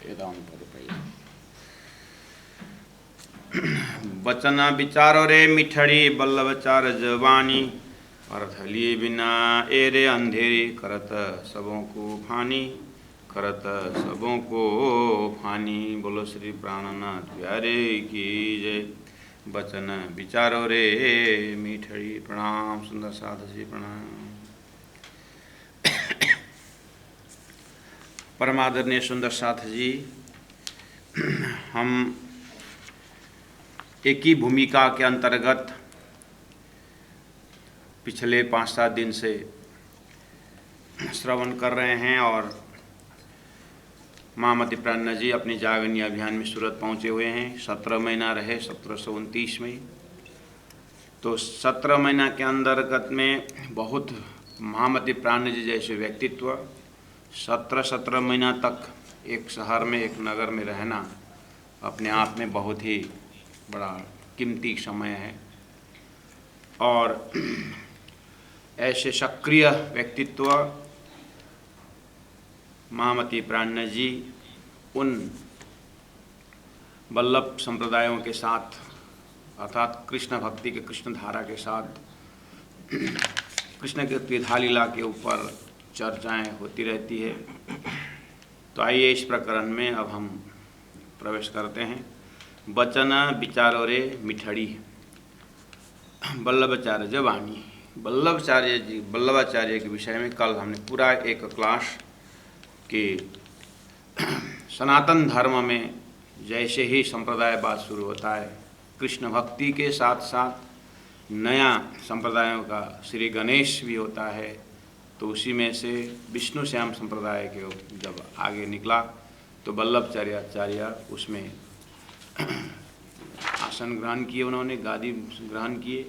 वेदांत बचन विचारो रे मिठड़ी बल्लभ चार जवानी, अर्थ लिए बिना एरे अंधेरी, करत सबों को फानी, करत सबों को फानी। बोलो श्री प्राणनाथ प्यारे की जय। बचन विचारो रे मिठड़ी। प्रणाम सुंदर साधु जी, प्रणाम। परमादरणीय सुंदर साधु जी, हम एक ही भूमिका के अंतर्गत पिछले 5-7 दिन से श्रवण कर रहे हैं और महामती प्राणनाथ जी अपनी जागरणी अभियान में सूरत पहुँचे हुए हैं। 17 महीना रहे 1729 में। तो 17 महीना के अंतर्गत में बहुत महामती प्राणनाथ जी जैसे व्यक्तित्व 17 महीना तक एक शहर में, एक नगर में रहना अपने आप में बहुत ही बड़ा कीमती समय है। और ऐसे सक्रिय व्यक्तित्व महामती प्राणनाथ जी उन वल्लभ संप्रदायों के साथ, अर्थात कृष्ण भक्ति के कृष्ण धारा के साथ कृष्ण के त्रिधा लीला के ऊपर चर्चाएं होती रहती है। तो आइए इस प्रकरण में अब हम प्रवेश करते हैं। बचन विचारो रे मिठड़ी वल्लभाचार्य जवानी। वल्लभाचार्य के विषय में कल हमने पूरा एक क्लास कि सनातन धर्म में जैसे ही संप्रदायवाद शुरू होता है, कृष्ण भक्ति के साथ साथ नया संप्रदायों का श्री गणेश भी होता है। तो उसी में से विष्णु श्याम संप्रदाय के जब आगे निकला तो वल्लभाचार्य उसमें आसन ग्रहण किए, उन्होंने गादी ग्रहण किए।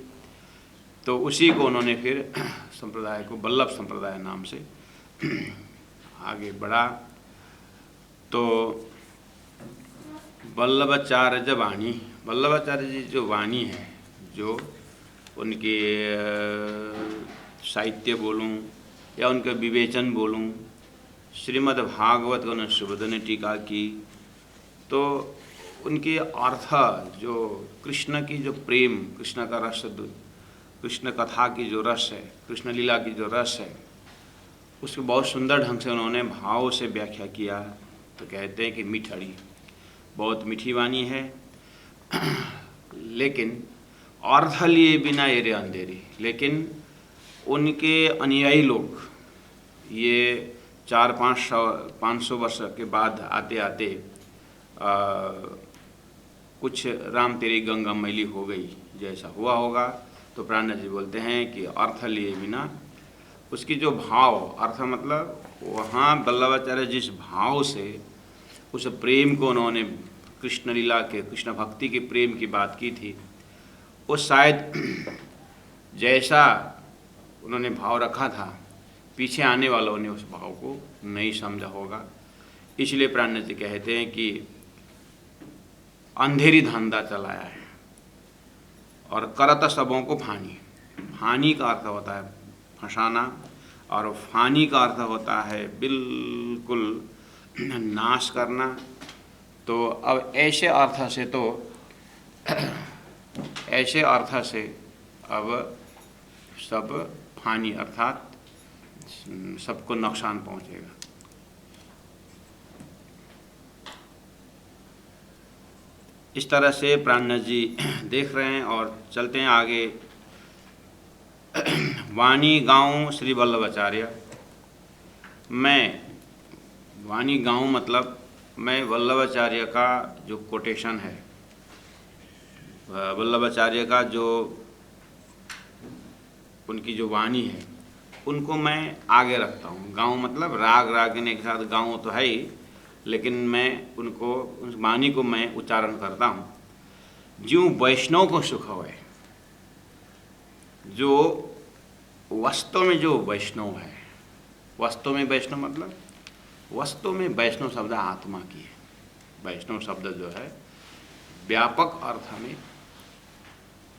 तो उसी को उन्होंने फिर संप्रदाय को वल्लभ संप्रदाय नाम से आगे बढ़ा। तो वल्लभाचार्य वाणी, वल्लभाचार्य जी जो वाणी है, जो उनके साहित्य बोलूं या उनका विवेचन बोलूं, श्रीमद् भागवत को सुबोध ने टीका की, तो उनके अर्थ जो कृष्ण की जो प्रेम, कृष्ण का रस, कृष्ण कथा की जो रस है, कृष्ण लीला की जो रस है, उसको बहुत सुंदर ढंग से उन्होंने भाव से व्याख्या किया। तो कहते हैं कि मिठड़ी, बहुत मीठी वाणी है, लेकिन अर्थ लिए बिना एरे अंधेरी। लेकिन उनके अनुयायी लोग ये 400-500 वर्ष के बाद आते आते कुछ राम तेरी गंगा मैली हो गई जैसा हुआ होगा। तो प्राणनाथ जी बोलते हैं कि अर्थ लिए बिना, उसकी जो भाव, अर्थ मतलब वहाँ वल्लभाचार्य जिस भाव से उस प्रेम को उन्होंने कृष्ण लीला के, कृष्ण भक्ति के प्रेम की बात की थी, वो शायद जैसा उन्होंने भाव रखा था पीछे आने वालों ने उस भाव को नहीं समझा होगा। इसलिए प्राणनाथ जी कहते हैं कि अंधेरी धंधा चलाया है और करत सबों को फानी। फानी का अर्थ होता है फंसाना और फानी का अर्थ होता है बिल्कुल नाश करना। तो अब ऐसे अर्थ से अब सब फानी अर्थात सबको नुकसान पहुंचेगा। इस तरह से प्राणनाथ जी देख रहे हैं और चलते हैं आगे। वाणी गाँव श्री वल्लभाचार्य। मैं वाणी गाँव मतलब मैं वल्लभाचार्य का जो कोटेशन है, वल्लभाचार्य का जो उनकी जो वाणी है, उनको मैं आगे रखता हूँ। गाँव मतलब राग रागिनी के साथ गाँव तो है ही, लेकिन मैं उनको, उस वाणी को मैं उच्चारण करता हूँ। ज्यों वैष्णव को सुख होए, जो वास्तव में जो वैष्णव है, वास्तव में वैष्णव मतलब वास्तव में वैष्णव शब्द आत्मा की है। वैष्णव शब्द जो है व्यापक अर्थ में,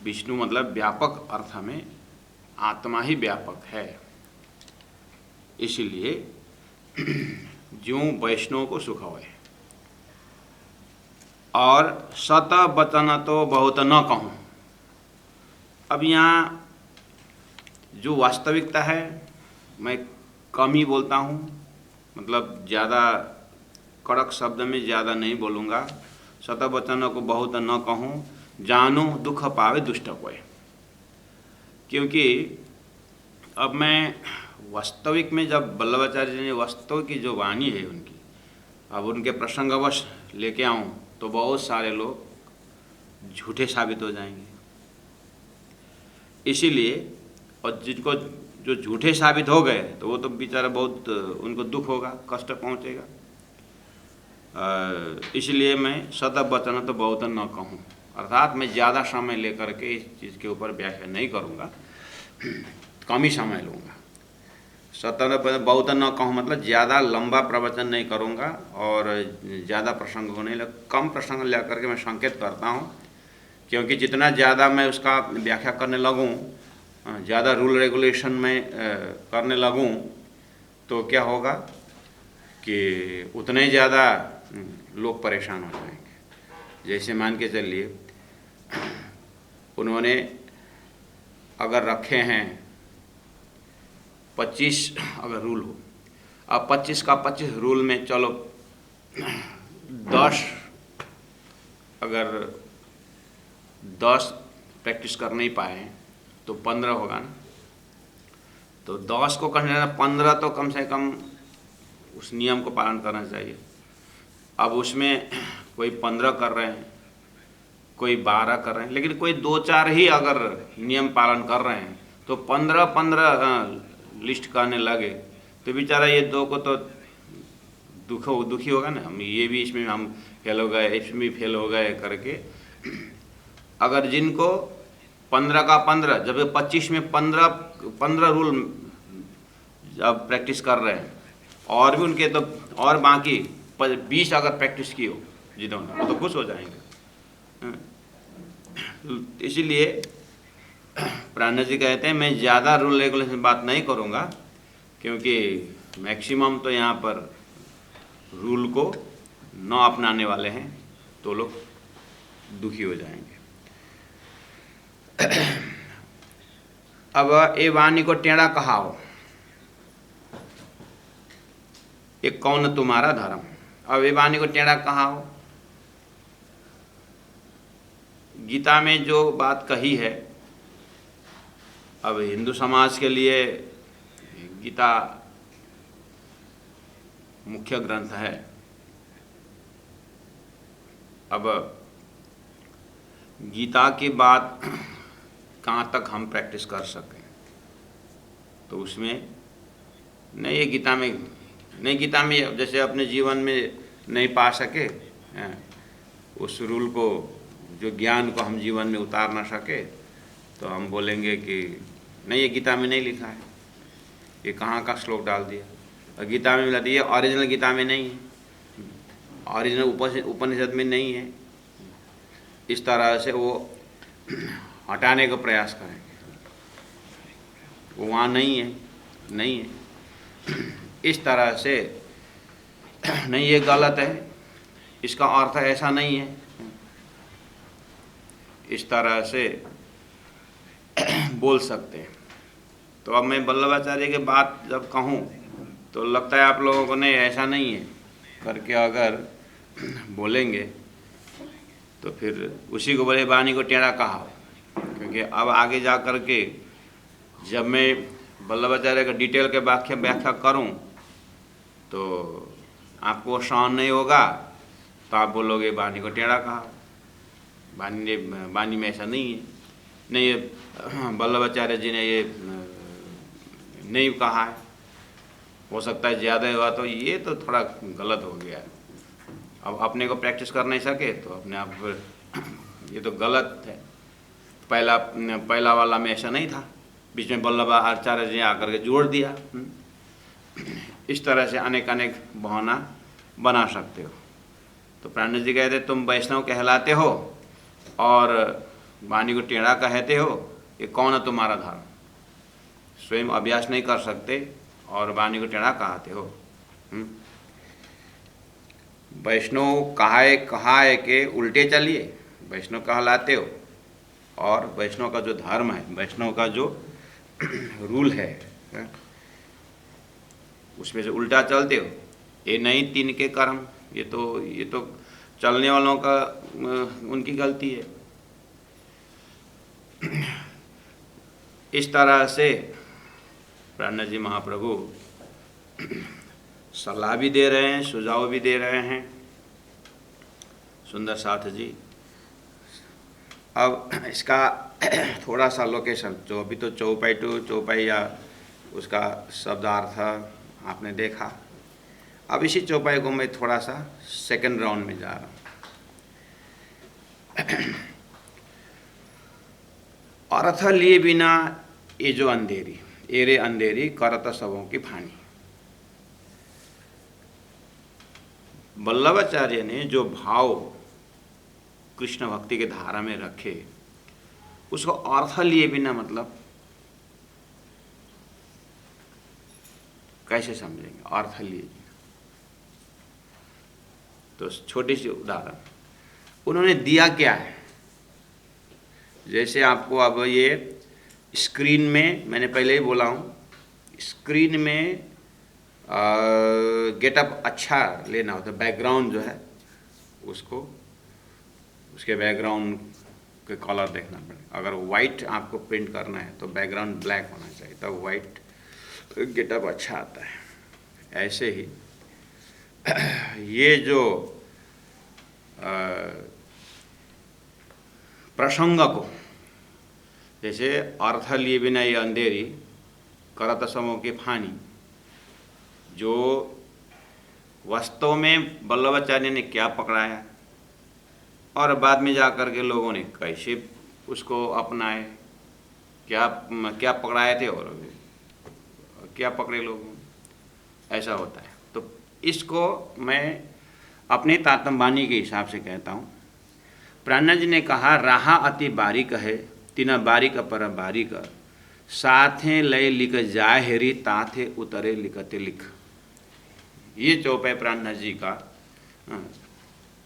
विष्णु मतलब व्यापक अर्थ में आत्मा ही व्यापक है। इसलिए ज्यों वैष्णव को सुख होए, और सत बचन तो बहुत न कहूँ। अब यहाँ जो वास्तविकता है मैं कम ही बोलता हूँ, मतलब ज़्यादा कड़क शब्द में ज़्यादा नहीं बोलूँगा। सत बचन को बहुत न कहूँ, जानू दुख पावे दुष्ट कोय। क्योंकि अब मैं वास्तविक में जब वल्लभाचार्य जी ने वास्तविक की जो वाणी है उनकी, अब उनके प्रसंगवश लेके आऊँ तो बहुत सारे लोग झूठे साबित हो जाएंगे। इसीलिए और जिनको जो झूठे साबित हो गए तो वो तो बेचारा बहुत उनको दुख होगा, कष्ट पहुँचेगा। इसलिए मैं सत वचन तो बहुत न कहूँ, अर्थात मैं ज़्यादा समय लेकर के इस चीज़ के ऊपर व्याख्या नहीं करूँगा, कम ही समय लूँगा। सत बहुत न कहूँ मतलब ज़्यादा लंबा प्रवचन नहीं करूँगा और ज़्यादा प्रसंग को नहीं, कम प्रसंग लेकर के मैं संकेत करता हूँ। क्योंकि जितना ज़्यादा मैं उसका व्याख्या करने लगूँ, ज़्यादा रूल रेगुलेशन में करने लगूँ तो क्या होगा कि उतने ज़्यादा लोग परेशान हो जाएंगे। जैसे मान के चलिए उन्होंने अगर रखे हैं 25 अगर रूल हो, अब 25 का 25 रूल में चलो 10 अगर 10 प्रैक्टिस कर नहीं पाए तो 15 होगा ना। तो 10 को करने 15 तो कम से कम उस नियम को पालन करना चाहिए। अब उसमें कोई 15 कर रहे हैं, कोई 12 कर रहे हैं, लेकिन कोई 2-4 ही अगर नियम पालन कर रहे हैं तो 15 लिस्ट करने लगे तो बेचारा ये दो को तो दुखी होगा ना। हम ये भी इसमें हम फेल हो गए, इसमें भी फेल हो गए करके। अगर जिनको 15 का 15 जब 25 में 15 रूल जब प्रैक्टिस कर रहे हैं और भी उनके तो और बाकी 20 अगर प्रैक्टिस की हो जिन्होंने, वो तो खुश हो जाएंगे। इसीलिए प्राणनाथ जी कहते हैं मैं ज़्यादा रूल रेगुलेशन बात नहीं करूँगा, क्योंकि मैक्सिमम तो यहाँ पर रूल को न अपनाने वाले हैं तो लोग दुखी हो जाएंगे। अब ए वाणी को टेढ़ा कहाओ, ये कौन तुम्हारा धर्म। अब ए वाणी को टेढ़ा कहाओ, गीता में जो बात कही है, अब हिंदू समाज के लिए गीता मुख्य ग्रंथ है। अब गीता की बात कहाँ तक हम प्रैक्टिस कर सकें, तो उसमें नहीं, ये गीता में नहीं, गीता में जैसे अपने जीवन में नहीं पा सके उस रूल को, जो ज्ञान को हम जीवन में उतार ना सके, तो हम बोलेंगे कि नहीं ये गीता में नहीं लिखा है, ये कहाँ का श्लोक डाल दिया। और गीता में मिला दिया, ओरिजिनल गीता में नहीं है, ओरिजिनल उपनिषद में नहीं है। इस तरह से वो हटाने का प्रयास करेंगे, वो वहाँ नहीं है, नहीं है। इस तरह से नहीं, ये गलत है, इसका अर्थ ऐसा नहीं है, इस तरह से बोल सकते हैं। तो अब मैं वल्लभाचार्य की बात जब कहूँ तो लगता है आप लोगों को नहीं ऐसा नहीं है करके अगर बोलेंगे तो फिर उसी को बोले वाणी को टेढ़ा कहा। क्योंकि अब आगे जा कर के जब मैं वल्लभाचार्य का डिटेल के व्याख्या करूं तो आपको सहन नहीं होगा, तो आप बोलोगे वाणी को टेढ़ा कहा, वाणी में ऐसा नहीं है, नहीं ये वल्लभाचार्य जी ने ये नहीं कहा है, हो सकता है ज़्यादा हुआ तो ये तो थोड़ा गलत हो गया है। अब अपने को प्रैक्टिस कर नहीं सके तो अपने आप ये तो गलत है। पहला वाला में ऐसा नहीं था, बीच में वल्लभाचार्य जी आकर के जोड़ दिया। इस तरह से अनेक बहाना बना सकते हो। तो प्राणनाथ जी कहते तुम वैष्णव कहलाते हो और वाणी को टेढ़ा कहते हो, ये कौन है तुम्हारा धर्म। स्वयं अभ्यास नहीं कर सकते और वाणी को टेढ़ा कहते हो। वैष्णव कहाए के उल्टे चलिए, वैष्णव कहलाते हो, और वैष्णव का जो धर्म है, वैष्णव का जो रूल है उसमें से उल्टा चलते हो, ये नहीं तीन के कर्म, ये तो चलने वालों का उनकी गलती है। इस तरह से प्राणनाथ जी महाप्रभु सलाह भी दे रहे हैं, सुझाव भी दे रहे हैं। सुंदर साथ जी, अब इसका थोड़ा सा लोकेशन, जो अभी तो चौपाई टू चौपाई या उसका शब्दार्थ आपने देखा, अब इसी चौपाई को मैं थोड़ा सा सेकंड राउंड में जा रहा हूँ। अर्थ लिए बिना ये जो अंधेरी, एरे अंधेरी करत सबों की फानी, वल्लभाचार्य ने जो भाव कृष्ण भक्ति के धारा में रखे, उसको अर्थ लिए बिना मतलब कैसे समझेंगे? अर्थ लिए बिना तो छोटी सी उदाहरण उन्होंने दिया क्या है। जैसे आपको अब ये स्क्रीन में, मैंने पहले ही बोला हूँ, स्क्रीन में गेटअप अच्छा लेना होता है, बैकग्राउंड जो है उसको, उसके बैकग्राउंड के कलर देखना पड़ेगा। अगर वाइट आपको प्रिंट करना है तो बैकग्राउंड ब्लैक होना चाहिए, तब वाइट गेटअप अच्छा आता है। ऐसे ही ये जो प्रसंग को, जैसे अर्थ लिए बिना ये अंधेरी करत समों की फानी, जो वास्तव में वल्लभाचार्य ने क्या पकड़ाया और बाद में जाकर के लोगों ने कैसे उसको अपनाए, क्या पकड़ाए थे और क्या पकड़े लोगों, ऐसा होता है। तो इसको मैं अपनी तातंबानी के हिसाब से कहता हूँ। प्राणनाथ जी ने कहा, राहा अति बारीक है, तीना बारीक पर बारीक, साथे लय लिख जाहिरी, ताथे उतरे लिखते लिख। ये चौपाई प्राणनाथ जी का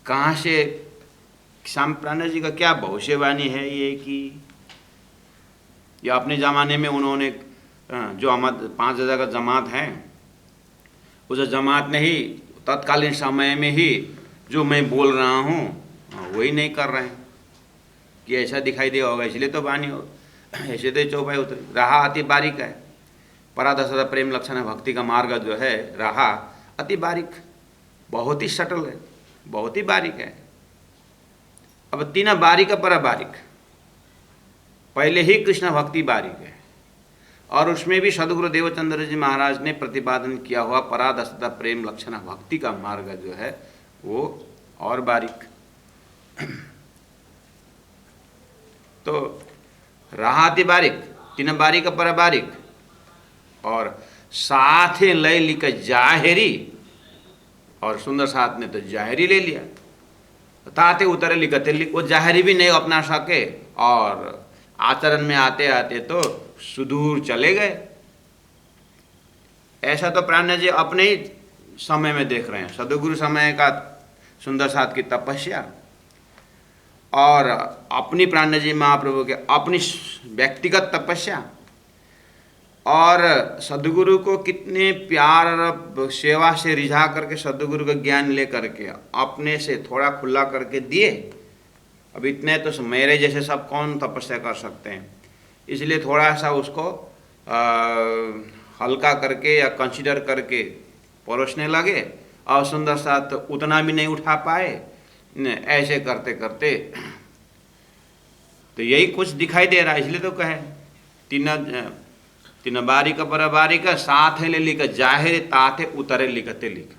कहाँ से, श्याम प्राणनाथ जी का क्या भविष्यवाणी है ये, कि या अपने ज़माने में उन्होंने जो 5,000 का जमात है, उस जमात ने ही तत्कालीन समय में ही जो मैं बोल रहा हूँ वही नहीं कर रहे हैं, कि ऐसा दिखाई दिया होगा इसलिए तो बानी हो, ऐसे तो चौपाई उतरी। राहा अति बारीक है, परादशरथ प्रेम लक्षण भक्ति का मार्ग जो है राहा अति बारीक, बहुत ही सटल है, बहुत ही बारीक है। अब तीना बारीक पर बारीक, पहले ही कृष्ण भक्ति बारीक है, और उसमें भी सदगुरु देवचंद्र जी महाराज ने प्रतिपादन किया हुआ परादशरथ प्रेम लक्षण भक्ति का मार्ग जो है वो और बारीक। तो राहा अति बारीक, तीन बारीक पर बारीक, और साथ लय लिख जाहिरी, और सुंदर साथ ने तो जाहिरी ले लिया, ताते उतरे लिखते लिख, वो जाहिरी भी नहीं अपना सके और आचरण में आते आते तो सुदूर चले गए। ऐसा तो प्राणनाथ जी अपने ही समय में देख रहे हैं, सदगुरु समय का सुंदर साथ की तपस्या, और अपनी प्राणनाथ जी महाप्रभु के अपनी व्यक्तिगत तपस्या, और सदगुरु को कितने प्यार और सेवा से रिझा करके सदगुरु का ज्ञान ले करके अपने से थोड़ा खुला करके दिए। अब इतने तो मेरे जैसे सब कौन तपस्या कर सकते हैं, इसलिए थोड़ा सा उसको हल्का करके या कंसीडर करके परोसने लगे, और सुंदर साथ उतना भी नहीं उठा पाए। ऐसे करते करते तो यही कुछ दिखाई दे रहा है, इसलिए तो कहे तीन बारीक पर बारीक, साथ ले लिख जाहिर, ताथे उतरे लिखते लिख।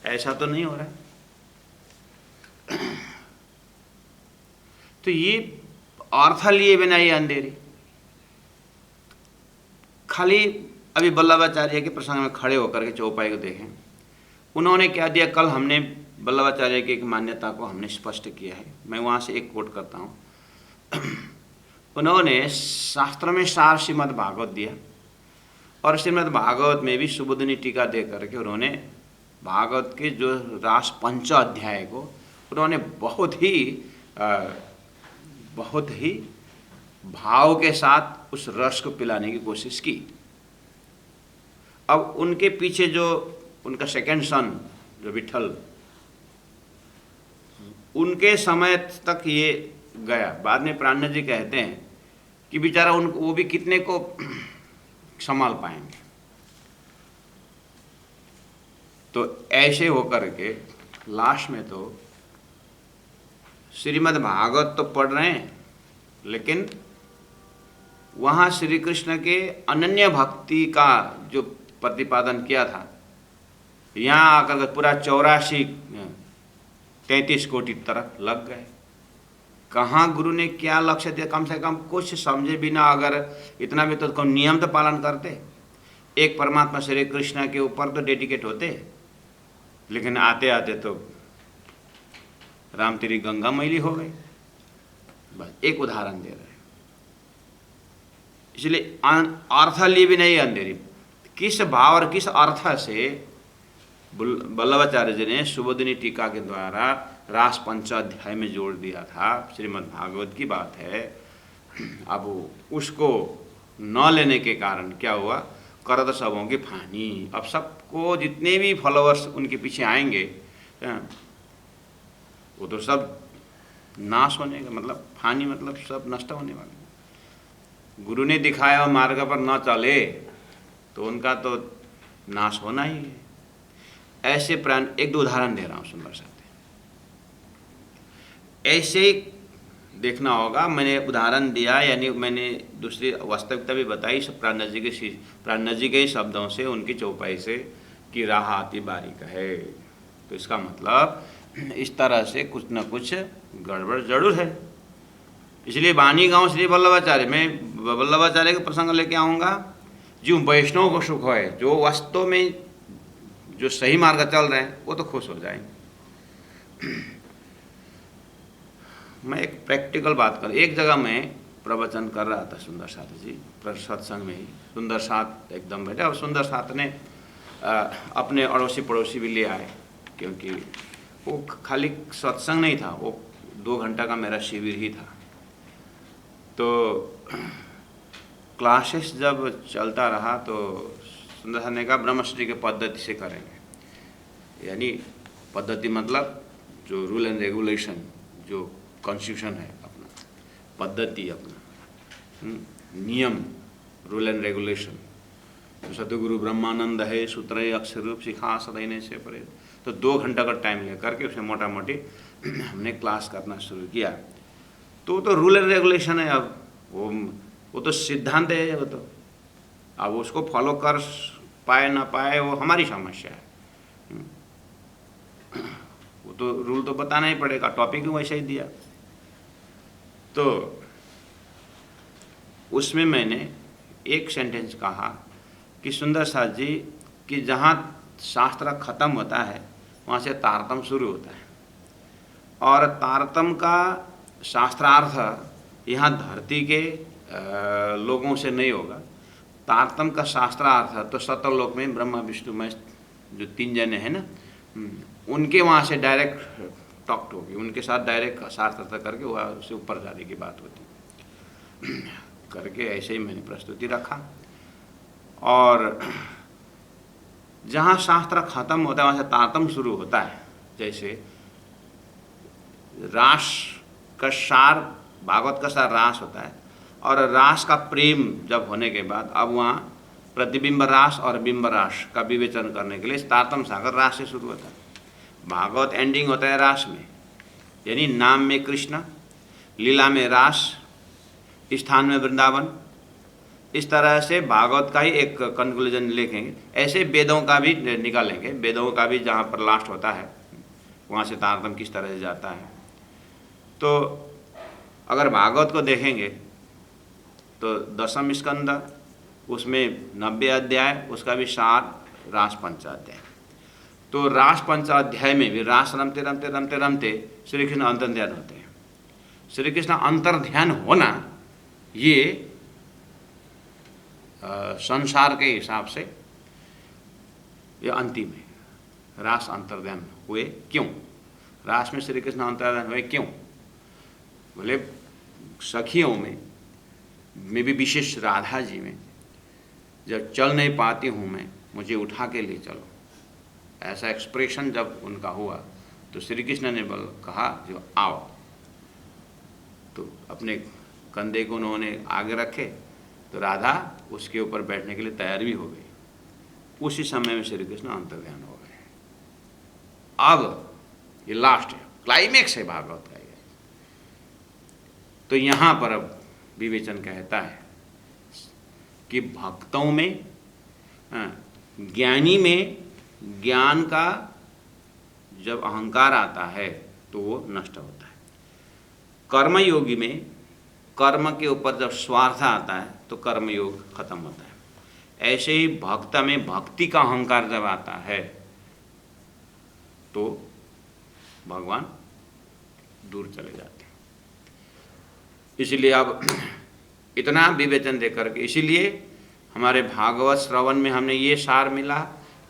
ऐसा तो नहीं हो रहा है। तो ये अर्थ लिए बिना ये अंधेरी, खाली अभी वल्लभाचार्य के प्रसंग में खड़े होकर के चौपाई को देखें, उन्होंने क्या दिया। कल हमने वल्लभाचार्य की एक मान्यता को हमने स्पष्ट किया है, मैं वहाँ से एक कोट करता हूँ। उन्होंने शास्त्र में सार श्रीमद् भागवत दिया, और श्रीमद् भागवत में भी सुबोधिनी टीका दे करके उन्होंने भागवत के जो रास पंचाध्याय को उन्होंने बहुत ही भाव के साथ उस रस को पिलाने की कोशिश की। अब उनके पीछे जो उनका सेकंड सन जो विठल, उनके समय तक ये गया। बाद में प्राणनाथ जी कहते हैं कि बेचारा वो भी कितने को संभाल पाएंगे। तो ऐसे होकर के लास्ट में तो श्रीमद् भागवत तो पढ़ रहे हैं, लेकिन वहाँ श्री कृष्ण के अनन्य भक्ति का जो प्रतिपादन किया था, यहाँ आकर पूरा 33 कोटि तरफ लग गए। कहाँ गुरु ने क्या लक्ष्य दिया? कम से कम कुछ समझे बिना अगर इतना भी तो नियम तो पालन करते, एक परमात्मा श्री कृष्ण के ऊपर तो डेडिकेट होते। लेकिन आते आते तो राम तेरी गंगा मैली हो गई। बस एक उदाहरण दे रहे हैं, इसलिए अर्थ ली भी नहीं अंधेरी। किस भाव और किस अर्थ से वल्लभाचार्य जी ने सुबोधिनी टीका के द्वारा रास पंचाध्याय में जोड़ दिया था, श्रीमद् भागवत की बात है। अब उसको न लेने के कारण क्या हुआ? करत सबों की फानी। अब सबको जितने भी फॉलोअर्स उनके पीछे आएंगे वो तो सब नाश होने का मतलब, फानी मतलब सब नष्ट होने वाले। गुरु ने दिखाया मार्ग पर न चले तो उनका तो नाश होना ही है। ऐसे प्राण, एक दो उदाहरण दे रहा हूँ सुंदर सा। ऐसे ही देखना होगा, मैंने उदाहरण दिया, यानी मैंने दूसरी वास्तविकता भी बताई प्राणनाथ जी के शब्दों से, उनकी चौपाई से कि राह आती बारीक है। तो इसका मतलब इस तरह से कुछ न कुछ गड़बड़ जरूर है। इसलिए वाणी गांव श्री वल्लभाचार्य में वल्लभाचार्य का प्रसंग लेके आऊँगा। जो वैष्णव को सुख है, जो वास्तव में जो सही मार्ग चल रहे हैं वो तो खुश हो जाएंगे। मैं एक प्रैक्टिकल बात कर, एक जगह मैं प्रवचन कर रहा था सुंदर साथ जी सत्संग में ही। सुंदर साथ एकदम बैठे और सुंदर साथ ने अपने अड़ोसी पड़ोसी भी ले आए, क्योंकि वो खाली सत्संग नहीं था, वो 2 घंटा का मेरा शिविर ही था। तो क्लासेस जब चलता रहा तो सुंदर साथ ने कहा ब्रह्मश्री के पद्धति से करेंगे। यानी पद्धति मतलब जो रूल एंड रेगुलेशन, जो कॉन्स्टिट्यूशन है अपना, पद्धति अपना, नियम, रूल एंड रेगुलेशन। तो सतगुरु ब्रह्मानंद है सूत्र अक्षर रूप सिखा सदैने से परे। तो 2 घंटा का टाइम लेकर के उसमें मोटा मोटी हमने क्लास करना शुरू किया। तो रूल एंड रेगुलेशन है। अब वो तो सिद्धांत है, वो तो अब उसको फॉलो कर पाए ना पाए वो हमारी समस्या है। वो तो रूल तो बताना ही पड़ेगा, टॉपिक भी वैसे ही दिया। तो उसमें मैंने एक सेंटेंस कहा कि सुंदर साथ जी कि जहाँ शास्त्र खत्म होता है वहाँ से तारतम शुरू होता है, और तारतम का शास्त्रार्थ यहाँ धरती के लोगों से नहीं होगा। तारतम का शास्त्रार्थ तो सतलोक में ब्रह्मा विष्णु महेश जो 3 जने हैं ना, उनके वहाँ से डायरेक्ट टॉक होगी, उनके साथ डायरेक्ट शास्त्रार्थ करके वह उससे ऊपर जाने की बात होती करके ऐसे ही मैंने प्रस्तुति रखा। और जहाँ शास्त्र खत्म होता है वहाँ से तारतम शुरू होता है। जैसे रास का सार, भागवत का सार रास होता है, और रास का प्रेम जब होने के बाद अब वहाँ प्रतिबिंब रास और बिंब रास का विवेचन करने के लिए तारतम सागर रास से शुरू होता है। भागवत एंडिंग होता है रास में, यानी नाम में कृष्ण, लीला में रास, स्थान में वृंदावन। इस तरह से भागवत का ही एक कंक्लूजन लिखेंगे। ऐसे वेदों का भी निकालेंगे, वेदों का भी जहाँ पर लास्ट होता है वहाँ से तारतम किस तरह से जाता है। तो अगर भागवत को देखेंगे तो 10वें स्कंद, उसमें 90 अध्याय, उसका भी सार रास पंचाध्याय। तो रास पंचाध्याय में भी रास रमते रमते रमते रमते श्री कृष्ण अंतर्ध्यान होते हैं। श्री कृष्ण अंतर्ध्यान होना ये संसार के हिसाब से ये अंतिम है। रास अंतर्ध्यान हुए क्यों? रास में श्री कृष्ण अंतर्ध्यान हुए क्यों? बोले सखियों में भी विशेष राधा जी में जब चल नहीं पाती हूँ मैं, मुझे उठा के ले चलो, ऐसा एक्सप्रेशन जब उनका हुआ तो श्री कृष्ण ने कहा जो आओ, तो अपने कंधे को उन्होंने आगे रखे तो राधा उसके ऊपर बैठने के लिए तैयार भी हो गई। उसी समय में श्री कृष्ण अंतर्ध्यान हो गए। अब ये लास्ट है, क्लाइमेक्स है भागवत का ये। तो यहाँ पर अब विवेचन कहता है कि भक्तों में, ज्ञानी में ज्ञान का जब अहंकार आता है तो वो नष्ट होता है। कर्मयोगी में कर्म के ऊपर जब स्वार्थ आता है तो कर्मयोग खत्म होता है। ऐसे ही भक्त में भक्ति का अहंकार जब आता है तो भगवान दूर चले जाते हैं। इसलिए अब इतना विवेचन देकर के, इसीलिए हमारे भागवत श्रवण में हमने ये सार मिला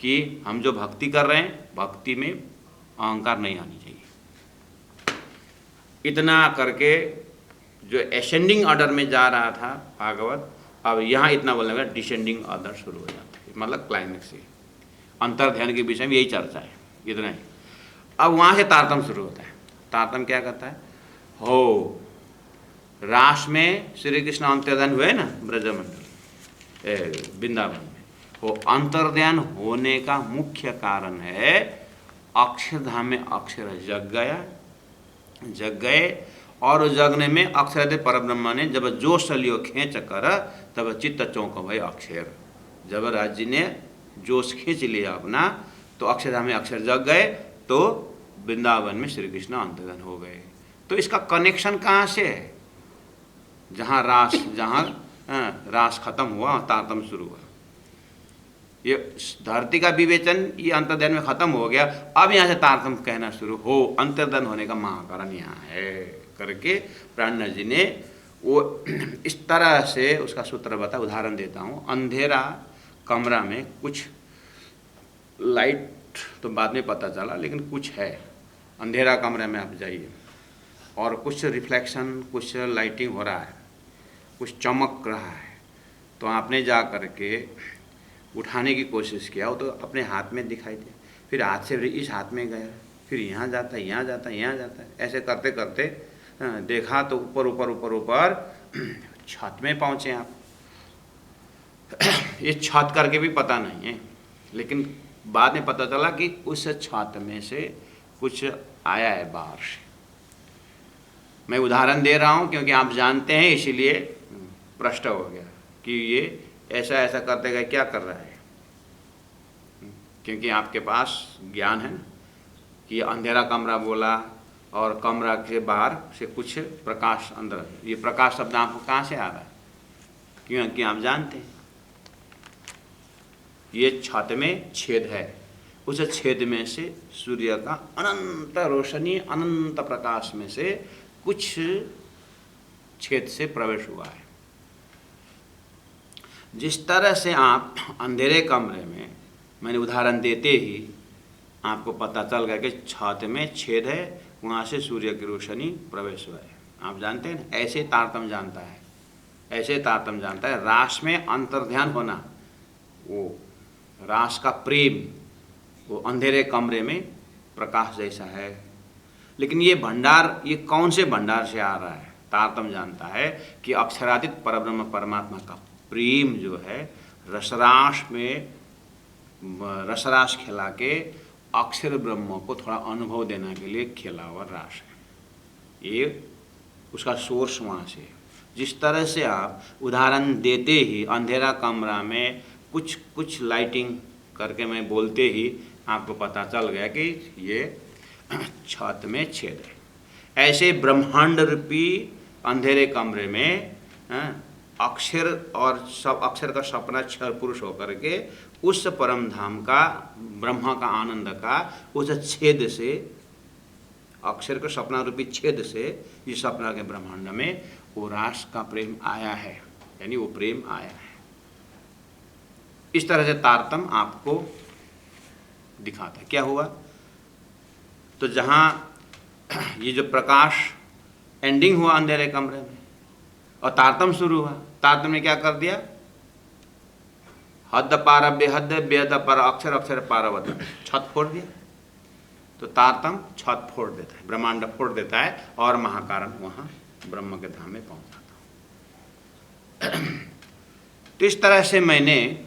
कि हम जो भक्ति कर रहे हैं, भक्ति में अहंकार नहीं आनी चाहिए। इतना करके जो असेंडिंग ऑर्डर में जा रहा था भागवत, अब यहाँ इतना बोलने का डिसेंडिंग ऑर्डर शुरू हो जाता है। मतलब क्लाइमेक्स से अंतर्ध्यान के विषय में यही चर्चा है, इतना ही। अब वहाँ से तारतम शुरू होता है। तारतम क्या कहता है? हो रास में श्री कृष्ण अंतर्ध्यान हुए ना ब्रजमंडल वृंदावन में, वो अंतर्ध्यान होने का मुख्य कारण है अक्षरधाम में अक्षर जग गए और जगने में अक्षर परब्रह्म ने जब जोश लियो खींच कर तब चित्त चौंक भय अक्षर। जब राज्य ने जोश खींच लिया अपना तो अक्षरधाम में अक्षर जग गए, तो वृंदावन में श्री कृष्ण अंतर्धान हो गए। तो इसका कनेक्शन कहाँ से है? जहाँ रास खत्म हुआ तारतम शुरू हुआ। ये धरती का विवेचन ये अंतर्ध्यान में खत्म हो गया, अब यहाँ से तारतम कहना शुरू हो। अंतर्ध्यान होने का महाकारण यहाँ है करके प्राणनाथ जी ने वो इस तरह से उसका सूत्र बता। उदाहरण देता हूँ। अंधेरा कमरा में कुछ लाइट तो बाद में पता चला, लेकिन कुछ है। अंधेरा कमरे में आप जाइए और कुछ रिफ्लेक्शन, कुछ लाइटिंग हो रहा है, कुछ चमक रहा है, तो आपने जा कर के उठाने की कोशिश किया, वो तो अपने हाथ में दिखाई दिया, फिर हाथ से इस हाथ में गया, फिर यहाँ जाता है, यहाँ जाता है, यहाँ जाता है, ऐसे करते करते देखा तो ऊपर ऊपर ऊपर ऊपर छत में पहुँचे आप। ये छत करके भी पता नहीं है, लेकिन बाद में पता चला कि उस छत में से कुछ आया है बाहर से। मैं उदाहरण दे रहा हूँ क्योंकि आप जानते हैं, इसीलिए प्रश्न हो गया कि ये ऐसा ऐसा करते गए क्या कर रहा है, क्योंकि आपके पास ज्ञान है ना कि अंधेरा कमरा बोला और कमरा के बाहर से कुछ प्रकाश अंदर। ये प्रकाश शब्द आपको कहाँ से आ रहा है? क्योंकि आप जानते हैं ये छत में छेद है, उस छेद में से सूर्य का अनंत रोशनी, अनंत प्रकाश में से कुछ छेद से प्रवेश हुआ है। जिस तरह से आप अंधेरे कमरे में, मैंने उदाहरण देते ही आपको पता चल गया कि छत में छेद है, वहाँ से सूर्य की रोशनी प्रवेश हुआ है। आप जानते हैं ना, ऐसे तारतम्य जानता है, ऐसे तारतम्य जानता है। रास में अंतर्ध्यान होना, वो रास का प्रेम, वो अंधेरे कमरे में प्रकाश जैसा है। लेकिन ये भंडार, ये कौन से भंडार से आ रहा है? तारतम्य जानता है कि अक्षरातीत परब्रह्म परमात्मा का प्रेम जो है रसरास में, रसरास खिला के अक्षर ब्रह्म को थोड़ा अनुभव देने के लिए खेला हुआ रास है। ये उसका सोर्स वहाँ से। जिस तरह से आप उदाहरण देते ही अंधेरा कमरा में कुछ लाइटिंग करके मैं बोलते ही आपको पता चल गया कि ये छत में छेद है। ऐसे ब्रह्मांड रूपी अंधेरे कमरे में अक्षर और सब अक्षर का सपना क्षर पुरुष होकर के उस परम धाम का, ब्रह्मा का आनंद का उस छेद से, अक्षर का सपना रूपी छेद से इस सपना के ब्रह्मांड में वो रास का प्रेम आया है, यानी वो प्रेम आया है। इस तरह से तारतम्य आपको दिखाता है। क्या हुआ, तो जहाँ ये जो प्रकाश एंडिंग हुआ अंधेरे कमरे में और तारतम्य शुरू हुआ, तारतम्य ने क्या कर दिया, हद पार बेहद बेहद पर अक्षर अक्षर पारवत, छत फोड़ दिया। तो तारतम्य छत फोड़ देता है, ब्रह्मांड फोड़ देता है और महाकारण वहाँ ब्रह्म के धाम में पहुँच जाता है। तो इस तरह से मैंने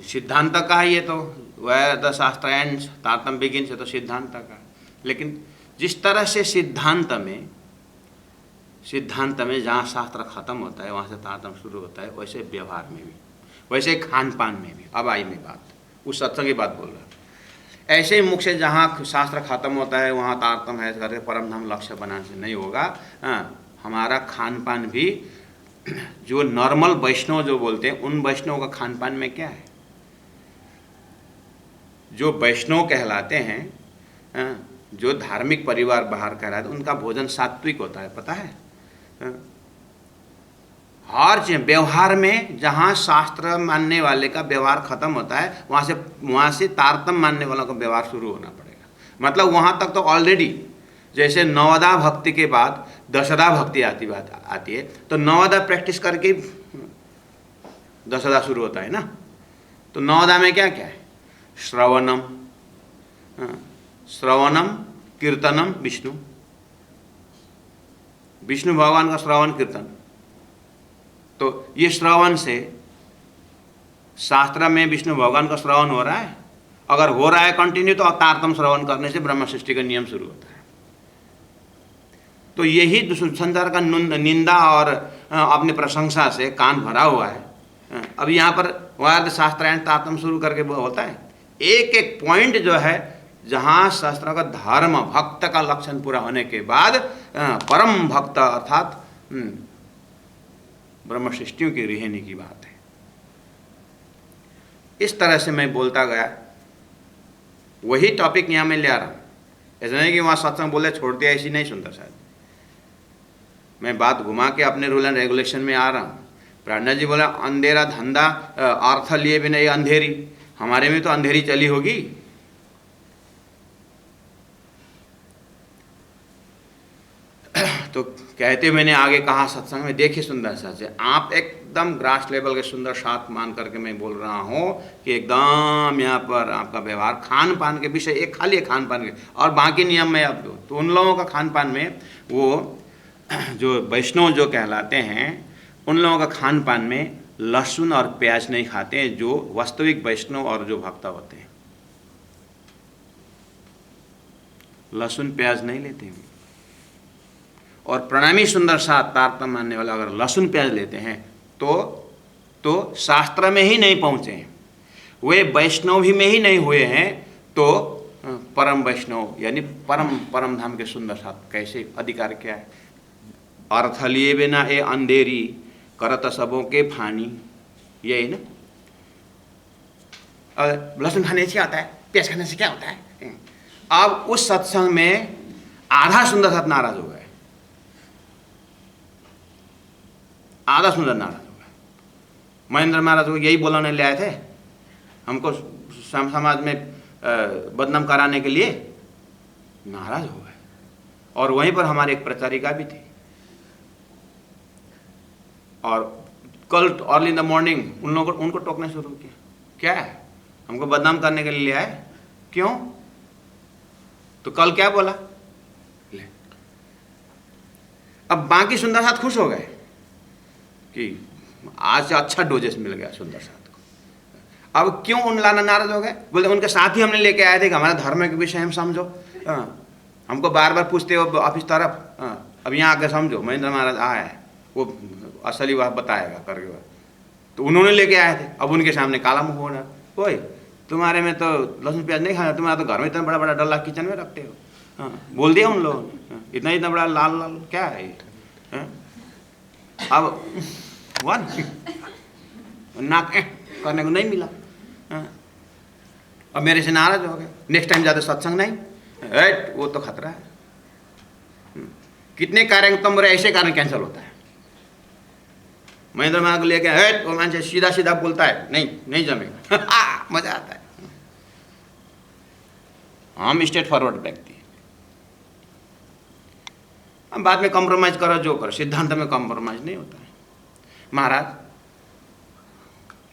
सिद्धांत का है, ये तो वह द शास्त्र एंड्स, तारतम्य बिगिन से तो सिद्धांत का। लेकिन जिस तरह से सिद्धांत में जहाँ शास्त्र खत्म होता है वहाँ से तारतम्य शुरू होता है, वैसे व्यवहार में भी, वैसे खान पान में भी। अब आई मैं बात, उस सत्संग की बात बोल रहा हूँ। ऐसे मुख से जहाँ शास्त्र खत्म होता है वहाँ तारतम्य है करके परम धाम लक्ष्य बनाने से नहीं होगा। हमारा खान पान भी जो नॉर्मल वैष्णव जो बोलते हैं, उन वैष्णव का खान पान में क्या है, जो वैष्णव कहलाते हैं, जो धार्मिक परिवार बाहर कहलाते हैं, उनका भोजन सात्विक होता है, पता है। हर चीज व्यवहार में जहाँ शास्त्र मानने वाले का व्यवहार खत्म होता है वहाँ से तारतम्य मानने वालों का व्यवहार शुरू होना पड़ेगा। मतलब वहाँ तक तो ऑलरेडी, जैसे नवदा भक्ति के बाद दशदा भक्ति आती है, तो नवदा प्रैक्टिस करके दशदा शुरू होता है ना। तो नवदा में क्या क्या है, श्रवणम कीर्तनम, विष्णु भगवान का श्रवण कीर्तन। तो ये श्रवण से शास्त्र में विष्णु भगवान का श्रवण हो रहा है, अगर हो रहा है कंटिन्यू, तो तारतम्य श्रवण करने से ब्रह्म सृष्टि का नियम शुरू होता है। तो यही संसार का निंदा और अपनी प्रशंसा से कान भरा हुआ है। अब यहाँ पर वाद शास्त्र एंड तारतम्य शुरू करके वो होता है, एक एक पॉइंट जो है जहाँ शास्त्र का धर्म भक्त का लक्षण पूरा होने के बाद परम भक्त अर्थात ब्रह्म सृष्टियों की रहने की बात है। इस तरह से मैं बोलता गया, वही टॉपिक यहाँ मैं ले आ रहा हूँ। ऐसा नहीं कि वहाँ सत्संग बोले छोड़ दिया, ऐसी नहीं सुनता शायद। मैं बात घुमा के अपने रूल एंड रेगुलेशन में आ रहा हूँ। प्राणनाथ जी बोला अंधेरा धंधा अर्थ लिए भी नहीं अंधेरी, हमारे में तो अंधेरी चली होगी। तो कहते मैंने आगे कहा सत्संग में, देखिए सुंदर सा से आप एकदम ग्रास लेवल के सुंदर साथ मान करके मैं बोल रहा हूँ कि एकदम यहाँ पर आपका व्यवहार खान पान के विषय, एक खाली खान पान के और बाकी नियम में आप दो। तो उन लोगों का खान पान में, वो जो वैष्णव जो कहलाते हैं, उन लोगों का खान पान में लहसुन और प्याज नहीं खाते हैं, जो वास्तविक वैष्णव और जो भक्त होते हैं लहसुन प्याज नहीं लेते हैं। और प्रणामी सुंदर साथ तारतम्य मानने वाले अगर लहसुन प्याज लेते हैं तो शास्त्र में ही नहीं पहुँचे हैं, वे वैष्णव भी में ही नहीं हुए हैं, तो परम वैष्णव यानी परम धाम के सुंदर साथ कैसे अधिकार क्या है। अर्थ लिए बिना ए अंधेरी करत सबों के फानी, यही ना। लहसुन खाने से क्या होता है, प्याज खाने से क्या होता है। अब उस सत्संग में आधा सुंदर साथ नाराज हो गए, आधा सुंदर नाराज हो गए। महेंद्र महाराज को यही बोलाने ले आए थे, हमको समाज में बदनाम कराने के लिए, नाराज हो गए। और वहीं पर हमारे एक प्रचारिका भी थी, और कल अर्ली इन द मॉर्निंग उन लोगों उनको टोकना शुरू किया, क्या है हमको बदनाम करने के लिए ले आए, क्यों। तो कल क्या बोला, ले। अब बाकी सुंदर साथ खुश हो गए कि आज से अच्छा डोजेस मिल गया सुंदर साथ को। अब क्यों उन लाना नाराज हो गए, बोलते उनके साथ ही हमने लेके आए थे कि हमारा धर्म के विषय हम समझो। हमको बार बार पूछते हो ऑफिस तरफ, अब यहाँ आकर समझो महेंद्र महाराज आया है, वो असली बात बताएगा करके। तो उन्होंने लेके आए थे, अब उनके सामने काला मुंह होना, कोई तुम्हारे में तो लहसुन प्याज नहीं खाना, तुम्हारा तो घर में इतना बड़ा बड़ा डल्ला किचन में रखते हो। बोल दिया उन लोगों ने, इतना इतना बड़ा लाल लाल क्या है ये। अब वन नाक करने को नहीं मिला, अब मेरे से नाराज हो गए। नेक्स्ट टाइम जाते सत्संग नहीं, वो तो खतरा है। कितने कार्यक्रम ऐसे कारण कैंसिल होता है। महेंद्र मान को लेके हट, वो मान सीधा सीधा बोलता है, नहीं नहीं जमेगा। मजा आता है। हम स्ट्रेट फॉरवर्ड व्यक्ति, हम बाद में कॉम्प्रोमाइज करो जो करो, सिद्धांत में कॉम्प्रोमाइज नहीं होता है। महाराज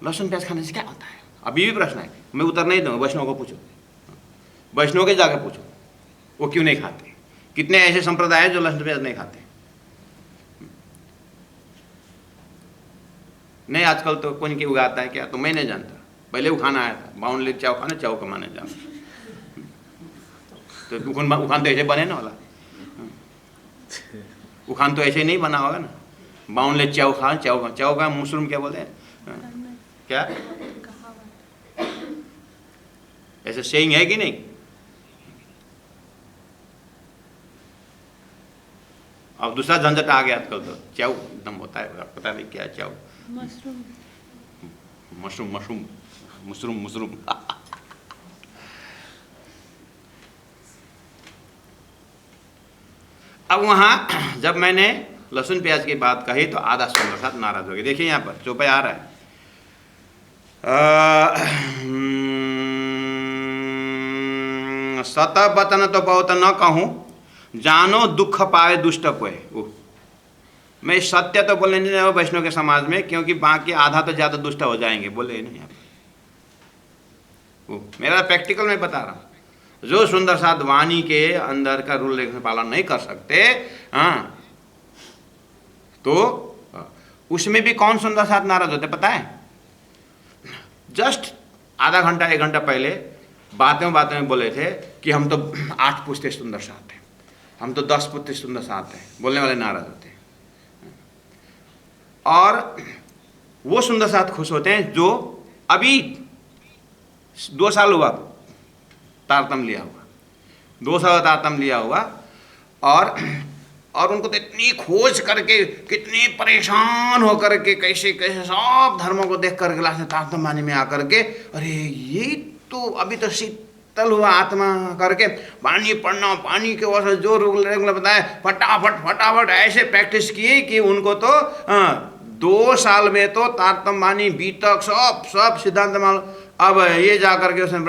लहसुन प्याज खाने से क्या होता है? अभी भी प्रश्न है, मैं उत्तर नहीं दूंगा, वैष्णव को पूछो, वैष्णव के जाकर पूछो वो क्यों नहीं खाते। कितने ऐसे संप्रदाय हैं जो लहसुन प्याज नहीं खाते। नहीं आजकल तो कौन की उगाता है क्या, तो मैं नहीं जानता, पहले उखाना आया था, बाउंड ले चाव खाना, चाव कमाने जाओ, तो उखान तो ऐसे बने ना वाला, उखान तो ऐसे नहीं बना होगा ना। बाउंड ले चाव खा, चाव का मशरूम क्या बोलते हैं, क्या ऐसे सेइंग है कि नहीं? अब दूसरा झंझट आ गया आजकल, तो चाव एकदम होता है, पता नहीं क्या चाव, मशरूम। अब वहाँ जब मैंने लहसुन प्याज की बात कही तो आधा सुंदर साथ नाराज हो गए। देखिए यहाँ पर चौपाई आ रहा है, सत बतन तो बहुत न कहूँ, जानो दुख पाए दुष्ट कोय। मैं सत्य तो बोलने नहीं रहा वैष्णव के समाज में, क्योंकि बाकी आधा तो ज्यादा दुष्ट हो जाएंगे, बोले नहीं आप। मेरा प्रैक्टिकल में बता रहा हूँ, जो सुंदर साध वाणी के अंदर का रूल रेखा पालन नहीं कर सकते, हाँ, तो उसमें भी कौन सुंदर साथ नाराज होते पता है? जस्ट आधा घंटा 1 घंटा पहले बातें में बोले थे कि हम तो 8 पुस्ते सुंदर साथ हैं, हम तो 10 पुस्ते सुंदर साथ हैं, बोलने वाले नाराज होते हैं। और वो सुंदर साथ खुश होते हैं जो अभी 2 साल हुआ तारतम लिया हुआ, 2 साल तारतम लिया हुआ, और उनको तो इतनी खोज करके, कितनी परेशान होकर के, कैसे कैसे सब धर्मों को देख करके लास्ट में तारतम वाणी में आकर के, अरे ये तो अभी तो शीतल हुआ आत्मा करके पानी पढ़ना, पानी के वजह से जो रेगुलर बताए फटाफट ऐसे प्रैक्टिस किए कि उनको तो 2 साल में तो तारतम वाणी बीतक सब सिद्धांत मान। अब ये जा करके उसमें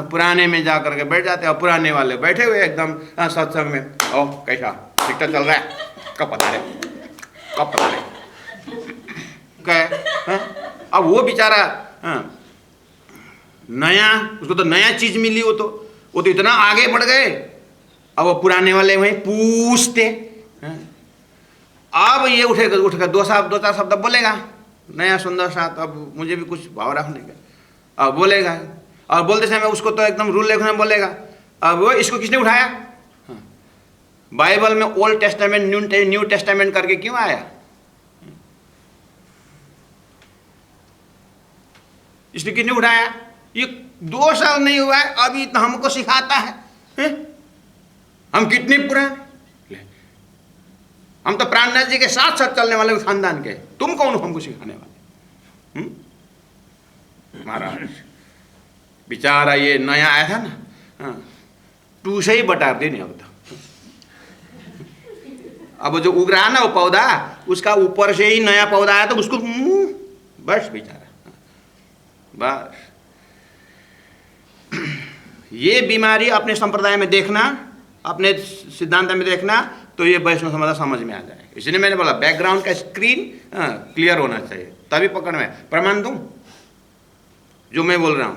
पुराने में जा करके बैठ जाते हैं, और पुराने वाले बैठे हुए एकदम सत्संग में, ओ कैसा ठीक चल रहा है, कब पता रहे क्या। अब वो बेचारा नया, उसको तो नया चीज मिली, वो तो इतना आगे बढ़ गए। अब वो पुराने वाले वहीं पूछते, अब ये उठेगा 2-4 शब्द बोलेगा नया सुंदर साथ, अब मुझे भी कुछ भाव रखने का, अब बोलेगा, और बोलते समय उसको तो एकदम रूल लेखन बोलेगा। अब वो इसको किसने उठाया? बाइबल में ओल्ड टेस्टामेंट न्यू टेस्टामेंट करके क्यों आया? इसने किसने उठाया? ये 2 साल नहीं हुआ है, अभी तो हमको सिखाता है। हम कितने पुराने, हम तो प्राणनाथ जी के साथ चलने वाले खानदान के, तुम कौन हो हमको सिखाने वाले? महाराज बेचारा ये नया आया था ना, 2 से ही बटार देने। अब जो उग रहा ना वो पौधा, उसका ऊपर से ही नया पौधा आया तो उसको बस बेचारा, बस। ये बीमारी अपने संप्रदाय में देखना, अपने सिद्धांत में देखना, तो ये वैष्णव समाज समझ में आ जाए। इसलिए मैंने बोला बैकग्राउंड का स्क्रीन क्लियर होना चाहिए, तभी पकड़ में। प्रमाण दूं जो मैं बोल रहा हूं,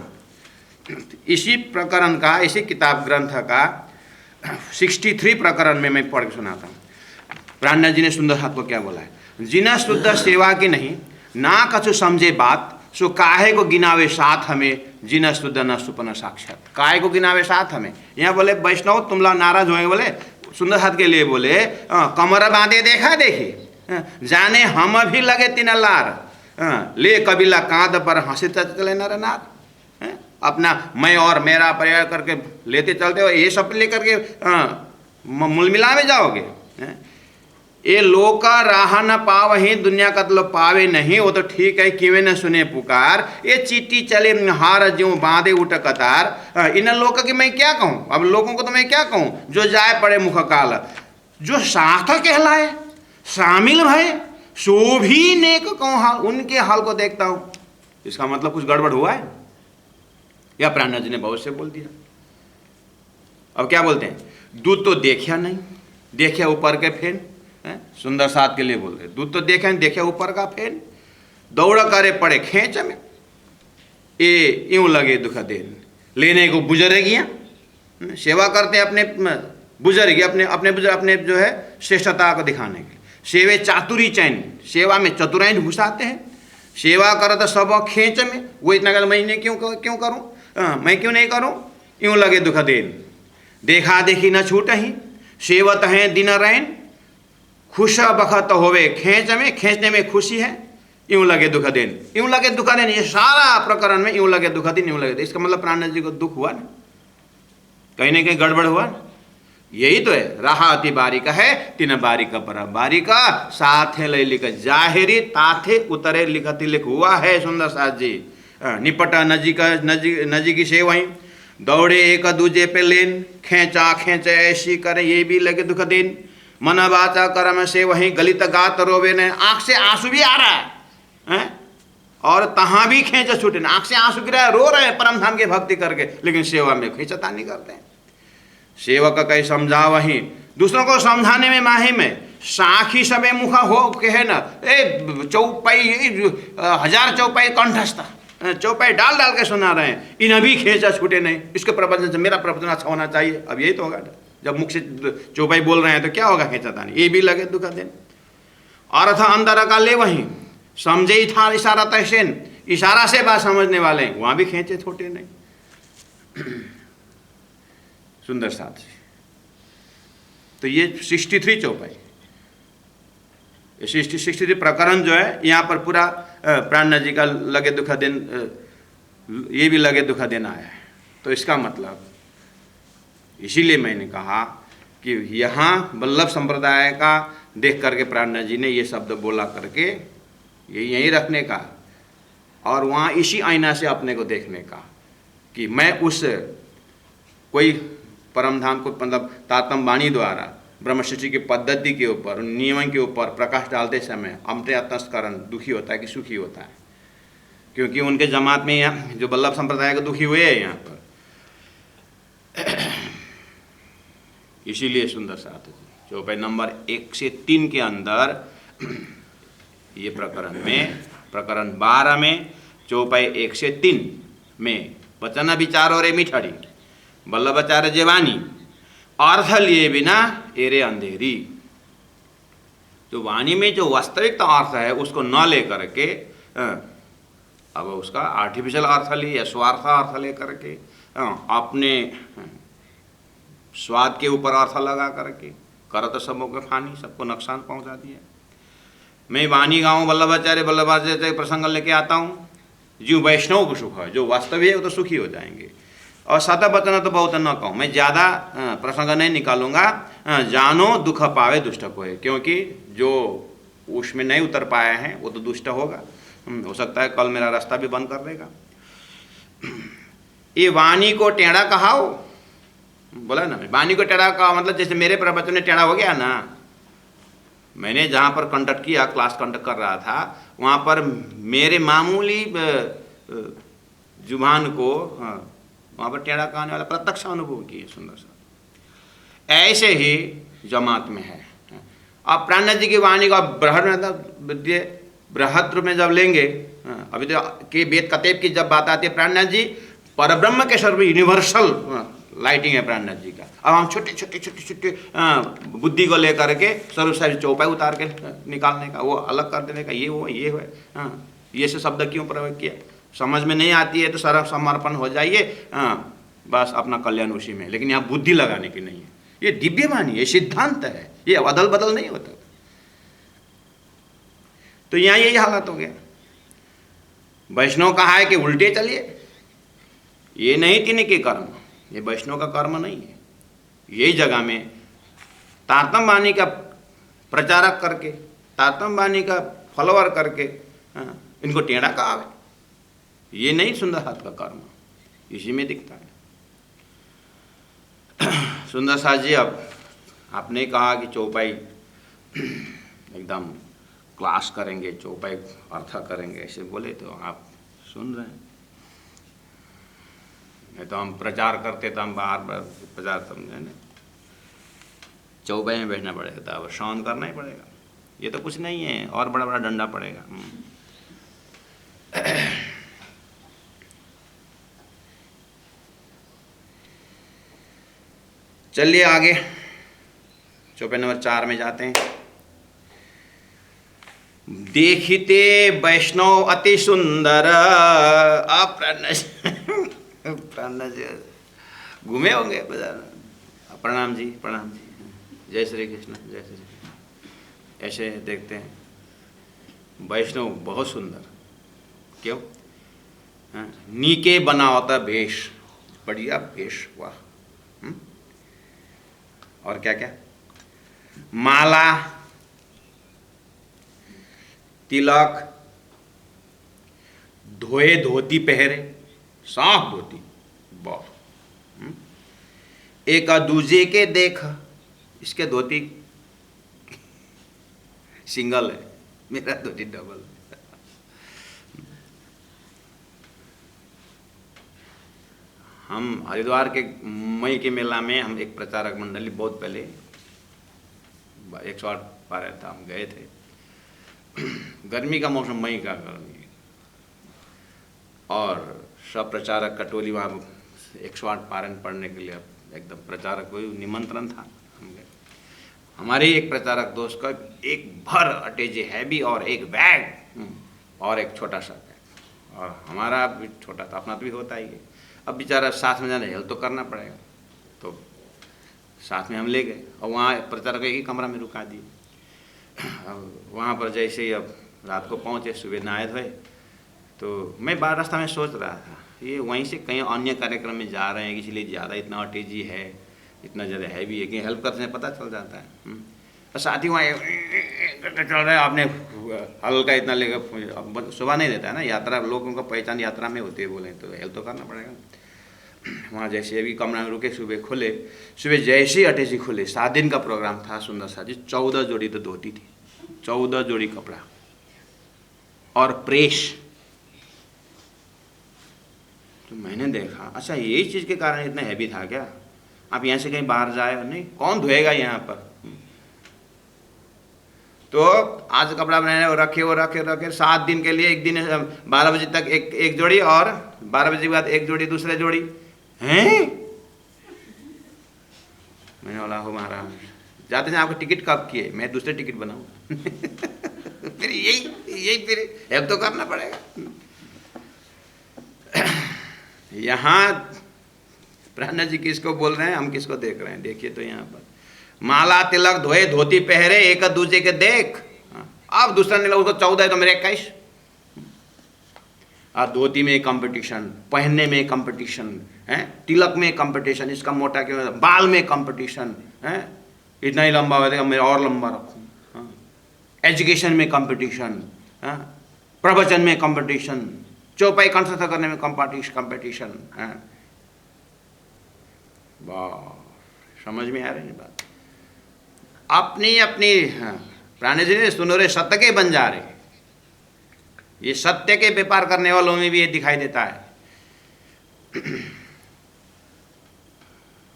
इसी प्रकरण का, इसी किताब ग्रंथ का 63 प्रकरण में मैं पढ़ के सुनाता हूँ। प्राणनाथ जी ने सुंदर साथ को क्या बोला है? जिना शुद्ध सेवा की नहीं, ना कछु समझे बात, सो काहे को गिनावे साथ हमें, जिना शुद्ध न सुपन साक्षात। काहे को गिनावे साथ हमें, यहाँ बोले वैष्णव तुम लोग नाराज होंगे, बोले सुंदर साथ के लिए बोले कमर बांधे देखा देखी, जाने हम भी लगे तीन लार, ले कबीला कांध पर हंसे चले नर नार। अपना मैं और मेरा पर्याय करके लेते चलते हो, ये सब लेकर के मूल मिला में जाओगे। ये लोग का राह न पावही, दुनिया का तो पावे नहीं, वो तो ठीक है किवे न सुने पुकार, ये चीटी चले हार ज्यों बांधे उठ कतार। इन लोगों की मैं क्या कहूँ, अब लोगों को तो मैं क्या कहूँ, जो जाए पड़े मुख काल, जो साथ कहलाए, शामिल भय, सो भी नेक कहूँ हाल, उनके हाल को देखता हूँ। इसका मतलब कुछ गड़बड़ हुआ है, या प्राणनाथ जी ने बहुत से बोल दिया। अब क्या बोलते हैं, दूध तो देखा नहीं, देखा ऊपर के फेन। सुंदर साथ के लिए बोल रहे, दूध तो देखा नहीं, देखा ऊपर का फेन। दौड़ करे पड़े खेच में, ये यूं लगे दुख देन, लेने को बुजुर्गियाँ सेवा करते हैं अपने बुजुर्ग, अपने जो है श्रेष्ठता को दिखाने के। सेवे चातुरी चैन, सेवा में चतुराइन घुसाते हैं। सेवा करो तो सब खेच में, वो इतना कर मैं क्यों करूँ, मैं क्यों नहीं करूँ, यूं लगे दुख देन। देखा देखी न छूट ही, सेवत हैं दिन रैन, खुश बखत होवे खेच में, खेचने में खुशी है। यूं लगे दुख देन, यूं लगे दुख देन, ये सारा प्रकरण में यूं लगे दुख दिन, यूं लगे। इसका मतलब प्राणनाथ जी को दुख हुआ ना, कहीं ना कहीं गड़बड़ हुआ ना। यही तो है, रहा अति बारिका है तीन बारिका पर बारिका, साथे ले लिख जाहिरी ताथे उतरे लिखती लिख हुआ है। सुंदर साथ जी निपटा नजी से वहीं दौड़े एक दूजे पे लेन, खेचा खेचे ऐसी करे, ये भी लगे दुख दिन। मन वाचा कर्म से वहीं गलित गात रोवे ने, आंख से आंसू भी आ रहा है, और तहां भी खेच छूटे, आंख से आंसू गिरा, रो रहे हैं परम धाम की भक्ति करके, लेकिन सेवा में खींचता नहीं करते हैं। सेवक कहीं समझा वहीं, दूसरों को समझाने में माही में साखी सबे मुखा हो के है ना, ए चौपाई 1000 चौपाई कंठस्थ, चौपाई डाल डाल के सुना रहे हैं, इन अभी खेचा छूटे नहीं। इसके प्रवचन से मेरा प्रवचन अच्छा होना चाहिए। अब यही तो होगा, जब मुख से चौपाई बोल रहे हैं तो क्या होगा, खेचाता नहीं। ये भी लगे दुख दिन। अर्थ अंदर का ले वहीं, समझे ही था इशारा तहसेन, इशारा से बात समझने वाले वहां भी खेचे छोटे नहीं। सुंदर साथ जी, तो ये 63 चौपाई, 63 प्रकरण जो है यहाँ पर पूरा प्राणनाथ जी का लगे दुखा दिन, ये भी लगे दुखा दिन आया है। तो इसका मतलब, इसीलिए मैंने कहा कि यहाँ वल्लभ संप्रदाय का देख करके प्राणनाथ जी ने ये शब्द बोला करके ये यहीं रखने का, और वहाँ इसी आईना से अपने को देखने का कि मैं उस कोई परम धाम को मतलब तातम वाणी द्वारा ब्रह्मशिष्य की पद्धति के ऊपर, नियमन के ऊपर प्रकाश डालते समय अमते अतस्करण दुखी होता है कि सुखी होता है, क्योंकि उनके जमात में यहाँ जो वल्लभ संप्रदाय के दुखी हुए हैं यहाँ पर। इसीलिए सुंदर साथ चौपाई नंबर 1 से 3 के अंदर ये प्रकरण में, प्रकरण 12 में चौपाई 1 से 3 में वचन विचार और मिठाड़ी वल्लभाचार्य जेवानी अर्थ लिए बिना एरे अंधेरी। तो वाणी में जो वास्तविक अर्थ है उसको न ले करके अब उसका आर्टिफिशियल अर्थ ले या स्वार्थ अर्थ ले करके अपने स्वाद के ऊपर अर्थ लगा करके करत सबों के फानी, सबको नुकसान पहुंचा दिया। मैं वाणी गाऊँ वल्लभाचार्य प्रसंग लेके आता हूँ, जीव वैष्णव को सुख है, जो वास्तविक है वो तो सुखी हो जाएंगे। और सत वचन तो बहुत न कहूँ, मैं ज़्यादा प्रसंग नहीं निकालूंगा। जानो दुख पावे दुष्ट को है, क्योंकि जो उसमें नहीं उतर पाए हैं वो तो दुष्ट होगा। हो सकता है कल मेरा रास्ता भी बंद कर देगा। ये वाणी को टेढ़ा कहाओ, बोला ना, वाणी को टेढ़ा कहा मतलब जैसे मेरे प्रवचन में टेढ़ा हो गया ना। मैंने जहाँ पर कंडक्ट किया, क्लास कंडक्ट कर रहा था, वहाँ पर मेरे मामूली जुबान को वहाँ पर टेढ़ा कहने वाला प्रत्यक्ष अनुभव किए। सुंदर सा ऐसे ही जमात में है। अब प्राणनाथ जी की वाणी को बृहद रूप में जब लेंगे, अभी तो के वेद कतेब की जब बात आती है, प्राणनाथ जी परब्रह्म के स्वरूप यूनिवर्सल लाइटिंग है प्राणनाथ जी का। अब हम छोटे छोटे छोटे छोटे बुद्धि को लेकर के स्वरूप साहब चौपाई उतार के निकालने का, वो अलग कर देने का, ये वो ये है। ये से शब्द क्यों प्रयोग किया, समझ में नहीं आती है तो सर्व समर्पण हो जाइए, बस अपना कल्याण उसी में। लेकिन यहाँ बुद्धि लगाने की नहीं है, ये दिव्य वाणी है, सिद्धांत है, ये अदल बदल नहीं होता। तो यहाँ यही हालत हो गया। वैष्णव कहा है कि उल्टे चलिए, ये नहीं तीन के कर्म, ये वैष्णव का कर्म नहीं है। यही जगह में तारतम वाणी का प्रचारक करके, तारतम वाणी का फॉलोअर करके इनको टेढ़ा कहा है, ये नहीं सुंदर साथ का कर्म, इसी में दिखता है। सुंदर साथ जी, अब आपने कहा कि चौपाई एकदम क्लास करेंगे, चौपाई अर्थ करेंगे, ऐसे बोले तो आप सुन रहे हैं। नहीं तो हम प्रचार करते तो हम बार बार प्रचार समझे ना, चौपाई में बैठना पड़ेगा, तो अब श्रवण करना ही पड़ेगा। ये तो कुछ नहीं है, और बड़ा बड़ा डंडा पड़ेगा। चलिए आगे चौपाई नंबर 4 में जाते हैं। देखिते वैष्णव अति सुंदर। आप प्राण घूमे होंगे बाजार। प्रणाम जी, प्रणाम जी, जय श्री कृष्ण, जय श्री कृष्ण। ऐसे देखते हैं वैष्णव बहुत सुंदर, क्यों? नीके बनावता भेष, बढ़िया भेष, वाह। और क्या क्या? माला, तिलक, धोए धोती पहरे, साफ धोती, वाह। एक दूजे के देख, इसके धोती सिंगल है, मेरा धोती डबल है। हम हरिद्वार के मई के मेला में हम एक प्रचारक मंडली बहुत पहले 108 पार था, हम गए थे। गर्मी का मौसम, मई का गर्मी, और सब प्रचारक का टोली वहाँ 108 पारण पढ़ने के लिए एकदम प्रचारक कोई निमंत्रण था, हम गए। हमारे एक प्रचारक दोस्त का एक भर अटैची हैवी और एक बैग और एक छोटा सा बैग, और हमारा भी छोटा था, अपना तो भी होता ही है। अब बेचारा साथ में जाना, हेल्प तो करना पड़ेगा, तो साथ में हम ले गए और वहाँ प्रचारक एक ही कमरा में रुका दिए। अब वहाँ पर जैसे ही अब रात को पहुँचे, सुबह नहाए धोए, तो मैं बाहर रास्ता में सोच रहा था ये वहीं से कहीं अन्य कार्यक्रम में जा रहे हैं, इसलिए ज़्यादा इतना अटैची है, इतना ज़्यादा हैवी है कि हेल्प करने से पता चल जाता है। और साथ ही वहाँ चल रहा है, आपने हल्का इतना लेकर, सुबह नहीं देता है ना, यात्रा लोगों का पहचान यात्रा में होती है, बोले तो हेल्प तो करना पड़ेगा। वहाँ जैसे अभी कमरा में रुके, सुबह खुले, सुबह जैसे ही अटैची खुले, 7 दिन का प्रोग्राम था, सुंदर सा जी, 14 जोड़ी तो धोती थी, 14 जोड़ी कपड़ा और प्रेस। तो मैंने देखा, अच्छा यही चीज़ के कारण इतना हैवी था क्या? आप यहाँ से कहीं बाहर जाए नहीं, कौन धोएगा यहाँ पर? तो आज कपड़ा बनाने वो रखे 7 दिन के लिए, एक दिन 12 बजे तक एक जोड़ी, और 12 बजे के बाद एक जोड़ी, दूसरे जोड़ी हैं। मैंने बोला, हो महाराज, जाते हैं आपका टिकट कब किए? मैं दूसरे टिकट बनाऊँ। फिर यही फिर हेल्प तो करना पड़ेगा। यहाँ प्राण जी किसको बोल रहे हैं, हम किसको देख रहे हैं? देखिए तो यहाँ पर माला तिलक धोए धोती पहरे, एक दूजे के देख। अब दूसरा ने उसको 14 है तो मेरे 21। धोती में कंपटीशन, पहनने में कंपटीशन है, तिलक में कंपटीशन, इसका मोटा क्यों है, बाल में कंपटीशन है, इतना ही लंबा हो मैं और लंबा रखूँ। एजुकेशन में कंपटीशन, प्रवचन में कंपटीशन, चौपाई कंठस्थ करने में कंपटीशन है। वाह, समझ में आ रही है बात? अपनी अपनी प्राणी जी ने सुनो रे, सत्य के बन जा रहे। ये सत्य के व्यापार करने वालों में भी ये दिखाई देता है।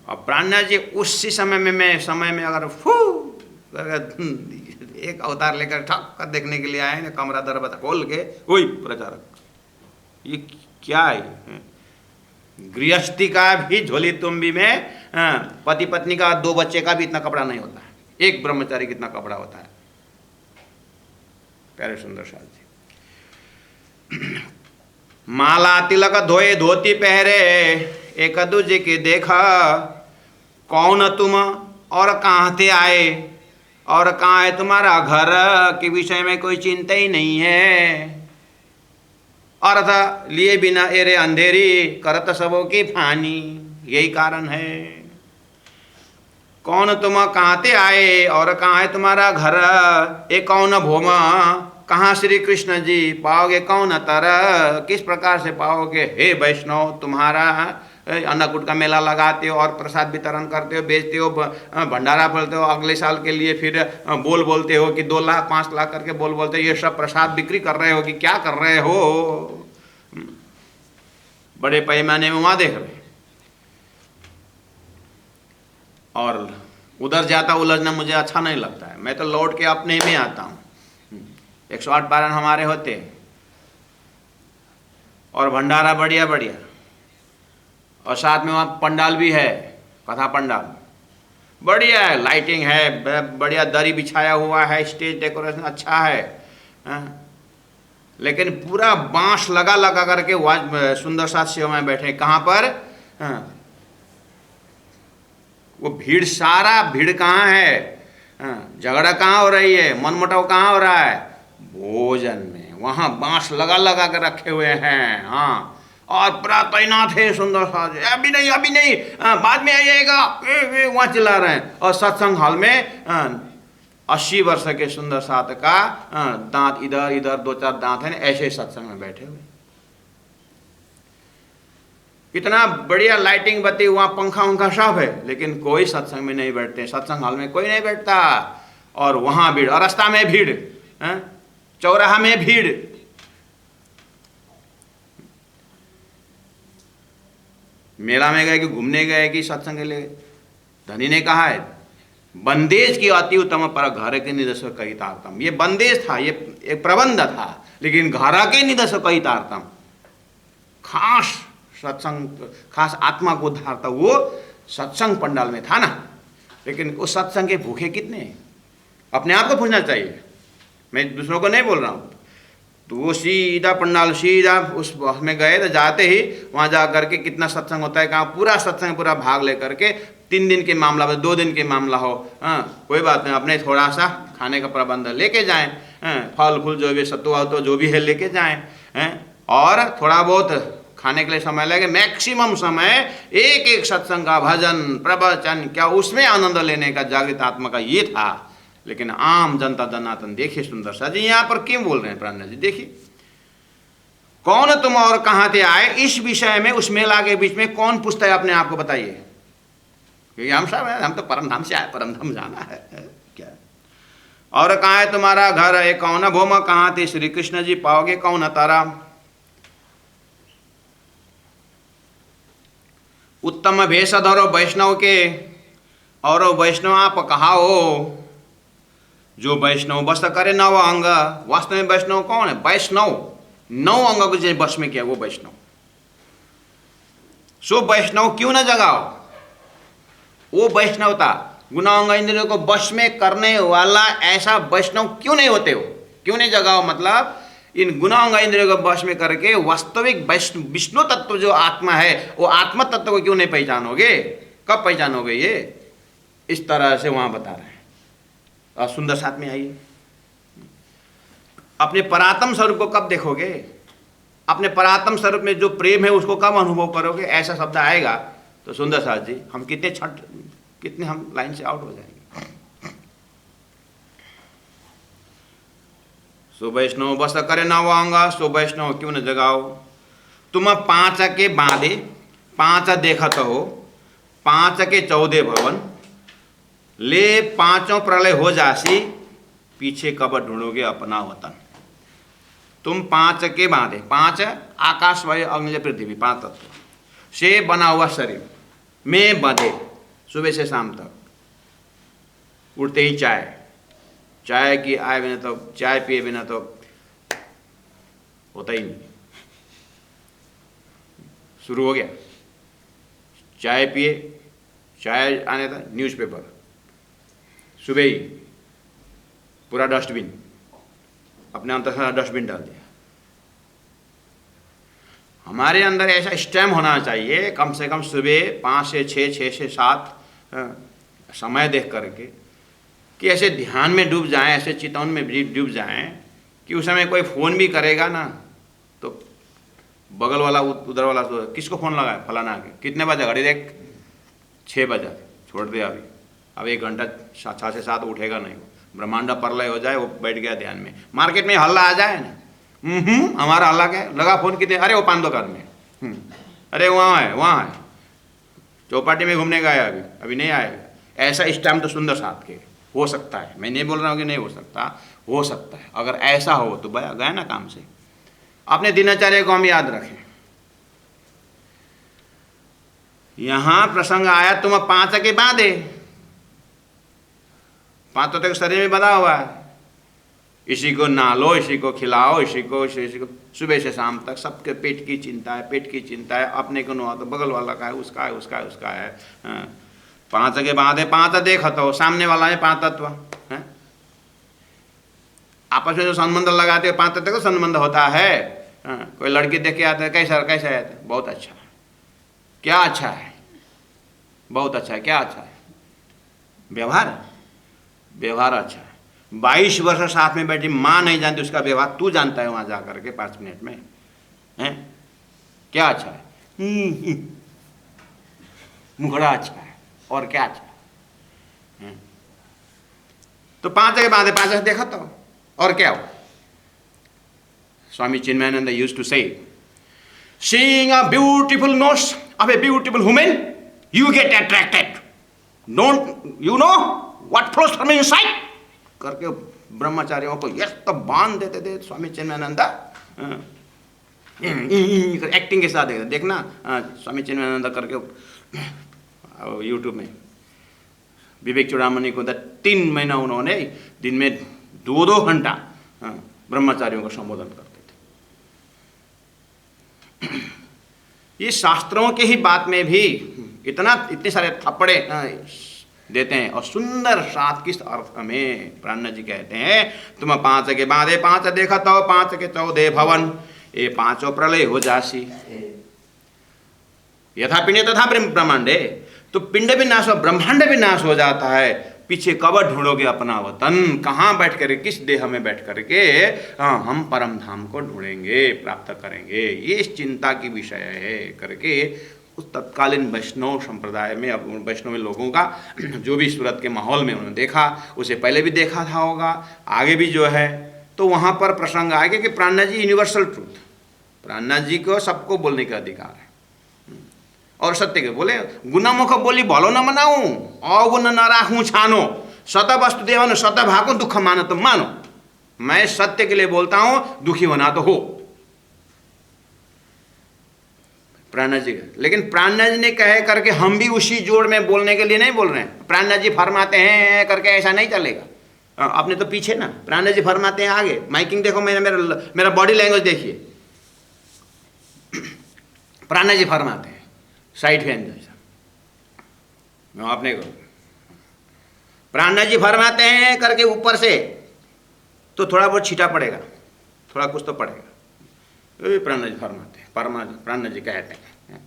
और प्राणनाथ जी उसी समय में अगर एक अवतार लेकर ठक कर देखने के लिए आए ना, कमरा दरवाजा खोल के, वही प्रचारक, ये क्या है? गृहस्थी का भी झोली तुम्बी में, पति पत्नी का 2 बच्चे का भी इतना कपड़ा नहीं होता है, एक ब्रह्मचारी कितना कपड़ा होता है। प्यारे सुंदर साथ जी, माला तिलक धोए धोती पहरे, एक दूजे के देखा, कौन तुम और कहाँ से आए, और कहाँ है तुम्हारा घर, के विषय में कोई चिंता ही नहीं है। अर्थ लिए बिना एरे अंधेरी, करत सबों की फानी, यही कारण है। कौन तुम कहाँ से आए, और कहाँ है तुम्हारा घर, ये कौन भोमा, कहाँ श्री कृष्ण जी, पाओगे कौन तरह, किस प्रकार से पाओगे हे वैष्णव तुम्हारा अन्नकूट का मेला लगाते हो और प्रसाद वितरण करते हो, बेचते हो, भंडारा बोलते हो, अगले साल के लिए फिर बोल बोलते हो कि 2 लाख 5 लाख करके बोल बोलते हो, ये सब प्रसाद बिक्री कर रहे हो कि क्या कर रहे हो? बड़े पैमाने में वहाँ देख रहे। और उधर जाता उलझना मुझे अच्छा नहीं लगता है, मैं तो लौट के अपने में आता हूँ। 108 पारण हमारे होते हैं और भंडारा बढ़िया बढ़िया, और साथ में वहाँ पंडाल भी है, कथा पंडाल बढ़िया है, लाइटिंग है, बढ़िया दरी बिछाया हुआ है, स्टेज डेकोरेशन अच्छा है, लेकिन पूरा बांस लगा लगा करके वहाँ सुंदर साथ सेवा में बैठे। कहाँ पर? वो भीड़, सारा भीड़ कहाँ है? झगड़ा कहाँ हो रही है? मनमुटाव कहाँ हो रहा है? भोजन में। वहाँ बांस लगा लगा कर रखे हुए हैं, हाँ, और पूरा तैनात है सुंदर साज, अभी नहीं अभी नहीं, बाद में आइएगा, वहाँ चिल्ला रहे हैं। और सत्संग हॉल में 80 वर्ष के सुंदर साथ का दांत इधर इधर 2-4 दांत है, ऐसे सत्संग में बैठे हुए। इतना बढ़िया लाइटिंग बत्ती, वहाँ पंखा उंखा सब है, लेकिन कोई सत्संग में नहीं बैठते, सत्संग हॉल में कोई नहीं बैठता। और वहाँ भीड़, और रास्ता में भीड़, चौराहा में भीड़। मेला में गए कि घूमने गए कि सत्संग के लिए? धनी ने कहा है, बंदेज की अति उत्तम पर घर के निदर्शन कही तारतम। ये बंदेज था, ये एक प्रबंध था, लेकिन घर के निदर्शन कही तारतम। खास सत्संग, खास आत्मा को उद्धार था, वो सत्संग पंडाल में था ना। लेकिन उस सत्संग के भूखे कितने? अपने आप को पूछना चाहिए, मैं दूसरों को नहीं बोल रहा हूँ। तो वो सीधा पंडाल, सीधा उस में गए तो जाते ही वहाँ जा करके कितना सत्संग होता है, कहाँ पूरा सत्संग पूरा भाग ले करके 3 दिन के मामला, 2 दिन के मामला हो, कोई बात नहीं, अपने थोड़ा सा खाने का प्रबंध लेके जाएं, फल फूल जो भी सत्तुआ तो जो भी है लेके जाएं, और थोड़ा बहुत खाने के लिए समय लगे। मैक्सिमम समय एक एक सत्संग का भजन प्रवचन, क्या उसमें आनंद लेने का जागृत आत्मा का ये था। लेकिन आम जनता दनातन देखिए सुंदर सा जी, यहाँ पर क्यों बोल रहे हैं प्राण जी? देखिए, कौन तुम और कहाँ से आए, इस विषय में उस मेला के बीच में कौन पूछता है अपने आप को? बताइए, क्योंकि हम सब हम तो परम धाम से आए, परम धाम जाना है क्या? और कहाँ है तुम्हारा घर, है कौन भूमा, कहाँ थे श्री कृष्ण जी, पाओगे कौन तारा। उत्तम भेष धरो वैष्णव के, और वैष्णव आप कहा हो, जो वैष्णव बस करे 9 अंग। वास्तव में वैष्णव कौन है? वैष्णव 9 अंग को जिन्हें बस में किया वो वैष्णव। सो वैष्णव क्यों न जगाओ? वो वैष्णव था, गुणांग इंद्रियों को बस में करने वाला ऐसा वैष्णव क्यों नहीं होते हो? क्यों नहीं जगाओ? मतलब इन गुणांग इंद्रियों को बस में करके वास्तविक विष्णु तत्व जो आत्मा है, वो आत्मा तत्व को क्यों नहीं पहचानोगे? कब पहचानोगे? ये इस तरह से वहां बता रहे हैं। और सुंदर साथ में आइए, अपने परात्म स्वरूप को कब देखोगे? अपने परात्म स्वरूप में जो प्रेम है उसको कब अनुभव करोगे? ऐसा शब्द आएगा तो सुंदर साथ जी हम कितने हम लाइन से आउट हो जाएंगे। सो वैष्णव बस करे 9 अंग, सो वैष्णव क्यों न जगाओ। तुम 5 के बांधे 5 देखत हो, 5 के 14 भवन, ले 5 प्रलय हो जासी, पीछे कब ढूंढोगे अपना वतन। तुम 5 के बांधे, 5 आकाश वायु अग्नि पृथ्वी 5 तत्व से बना हुआ शरीर में बंधे, सुबह से शाम तक उठते ही चाय की आए बिना तो, चाय पिए बिना तो होता ही नहीं। शुरू हो गया, चाय पिए, चाय आने था न्यूज़पेपर, सुबह ही पूरा डस्टबिन, अपने अंदर सारा डस्टबिन डाल दिया। हमारे अंदर ऐसा स्टैम होना चाहिए, कम से कम सुबह 5 से 6, 6 से 7 समय देख करके, कि ऐसे ध्यान में डूब जाएं, ऐसे चितौन में डूब जाएं कि उस समय कोई फ़ोन भी करेगा ना तो बगल वाला उधर वाला तो किसको फ़ोन लगाए, फलाना के, कितने बजे घड़ी देख, 6 बजे, छोड़ दे अभी, अब 1 घंटा 6 से 7 उठेगा नहीं, ब्रह्मांड प्रलय हो जाए, वो बैठ गया ध्यान में। मार्केट में हल्ला आ जाए ना, हमारा हल्ला क्या लगा, फ़ोन कितने, अरे वो 5 दुकान में, अरे वहाँ है चौपाटी में घूमने गया, अभी अभी नहीं आएगा। ऐसा इस टाइम तो सुंदर साथ के हो सकता है, मैं नहीं बोल रहा हूँ कि नहीं हो सकता, हो सकता है। अगर ऐसा हो तो गया ना काम से। अपने दिनचर्या को हम याद रखें। यहाँ प्रसंग आया तुम 5 के बांधे, 5 तो शरीर में बंधा हुआ है, इसी को नालो, इसी को खिलाओ, इसी को सुबह से शाम तक सबके पेट की चिंता है, पेट की चिंता है। अपने को नुआ तो बगल वाला का है, उसका है, उसका है, उसका है। 5 के बांधे 5 देखा तो सामने वाला है 5 तत्व है। आपस में जो संबंध लगाते हो 5 तत्व का संबंध होता है। कोई लड़की देख के आता है, कैसा कैसा है, बहुत अच्छा है, क्या अच्छा है, बहुत अच्छा है, क्या अच्छा है, व्यवहार, व्यवहार अच्छा है। 22 वर्ष साथ में बैठी माँ नहीं जानती उसका व्यवहार, तू जानता है वहां जाकर के 5 मिनट में है। क्या अच्छा है, मुखड़ा अच्छा है, और क्या अच्छा है। तो 5 के बाद 5 देखा तो और क्या हो। स्वामी चिन्मयानंद यूज्ड टू से, seeing a beautiful nose of a beautiful woman, you get attracted. Don't you know what flows from inside? करके ब्रह्मचारियों को यस तो बांध देते थे स्वामी चिन्मयानंद। एक्टिंग के साथ देखना स्वामी चिन्मयानंद करके यूट्यूब में। विवेक चूड़ामणि को 3 महीना उन्होंने दिन में 2-2 घंटा ब्रह्मचारियों को संबोधन करते थे। ये शास्त्रों के ही बात में भी इतने सारे थप्पड़े देते हैं। और सुंदर साथ किस अर्थ में प्राण जी कहते हैं, तुम 5 के बांधे 5 देखा तो 5 के 14 भवन, ये 5 प्रलय हो जासी। यथा पिंड तथा ब्रह्मांडे, तो पिंड भी नाश हो, ब्रह्मांड भी नाश हो जाता है। पीछे कब ढूंढोगे अपना वतन, कहाँ बैठ कर, किस देह में बैठ करके हम परम धाम को ढूंढेंगे, प्राप्त करेंगे, ये इस चिंता की विषय है करके उस तत्कालीन वैष्णव संप्रदाय में, अब वैष्णव लोगों का जो भी सूरत के माहौल में उन्होंने देखा, उसे पहले भी देखा था होगा, आगे भी जो है, तो वहाँ पर प्रसंग आएगा कि प्राणनाथ जी यूनिवर्सल ट्रूथ, प्राणनाथ जी को सबको बोलने का अधिकार है। और सत्य के बोले, गुनामुख बोली भलो न मनाऊं, अवगुण न राखूं छानो, सत वस्तु देवन सत भाको दुख मानो तो मानो। मैं सत्य के लिए बोलता हूं, दुखी होना तो हो। प्राणनाथ जी, लेकिन प्राणनाथ जी ने कहे करके हम भी उसी जोड़ में बोलने के लिए नहीं बोल रहे हैं। प्राणनाथ जी फरमाते हैं करके ऐसा नहीं चलेगा। अपने तो पीछे ना, प्राणनाथ जी फरमाते हैं आगे। माइकिंग देखो, मेरा बॉडी लैंग्वेज देखिए। प्राणनाथ जी फरमाते हैं साइड फैन जैसा, मैं आपने को प्राणनाथ जी फरमाते हैं करके ऊपर से तो थोड़ा बहुत छीटा पड़ेगा, थोड़ा कुछ तो पड़ेगा। प्राणनाथ जी फरमाते हैं, प्राणनाथ जी कहते हैं,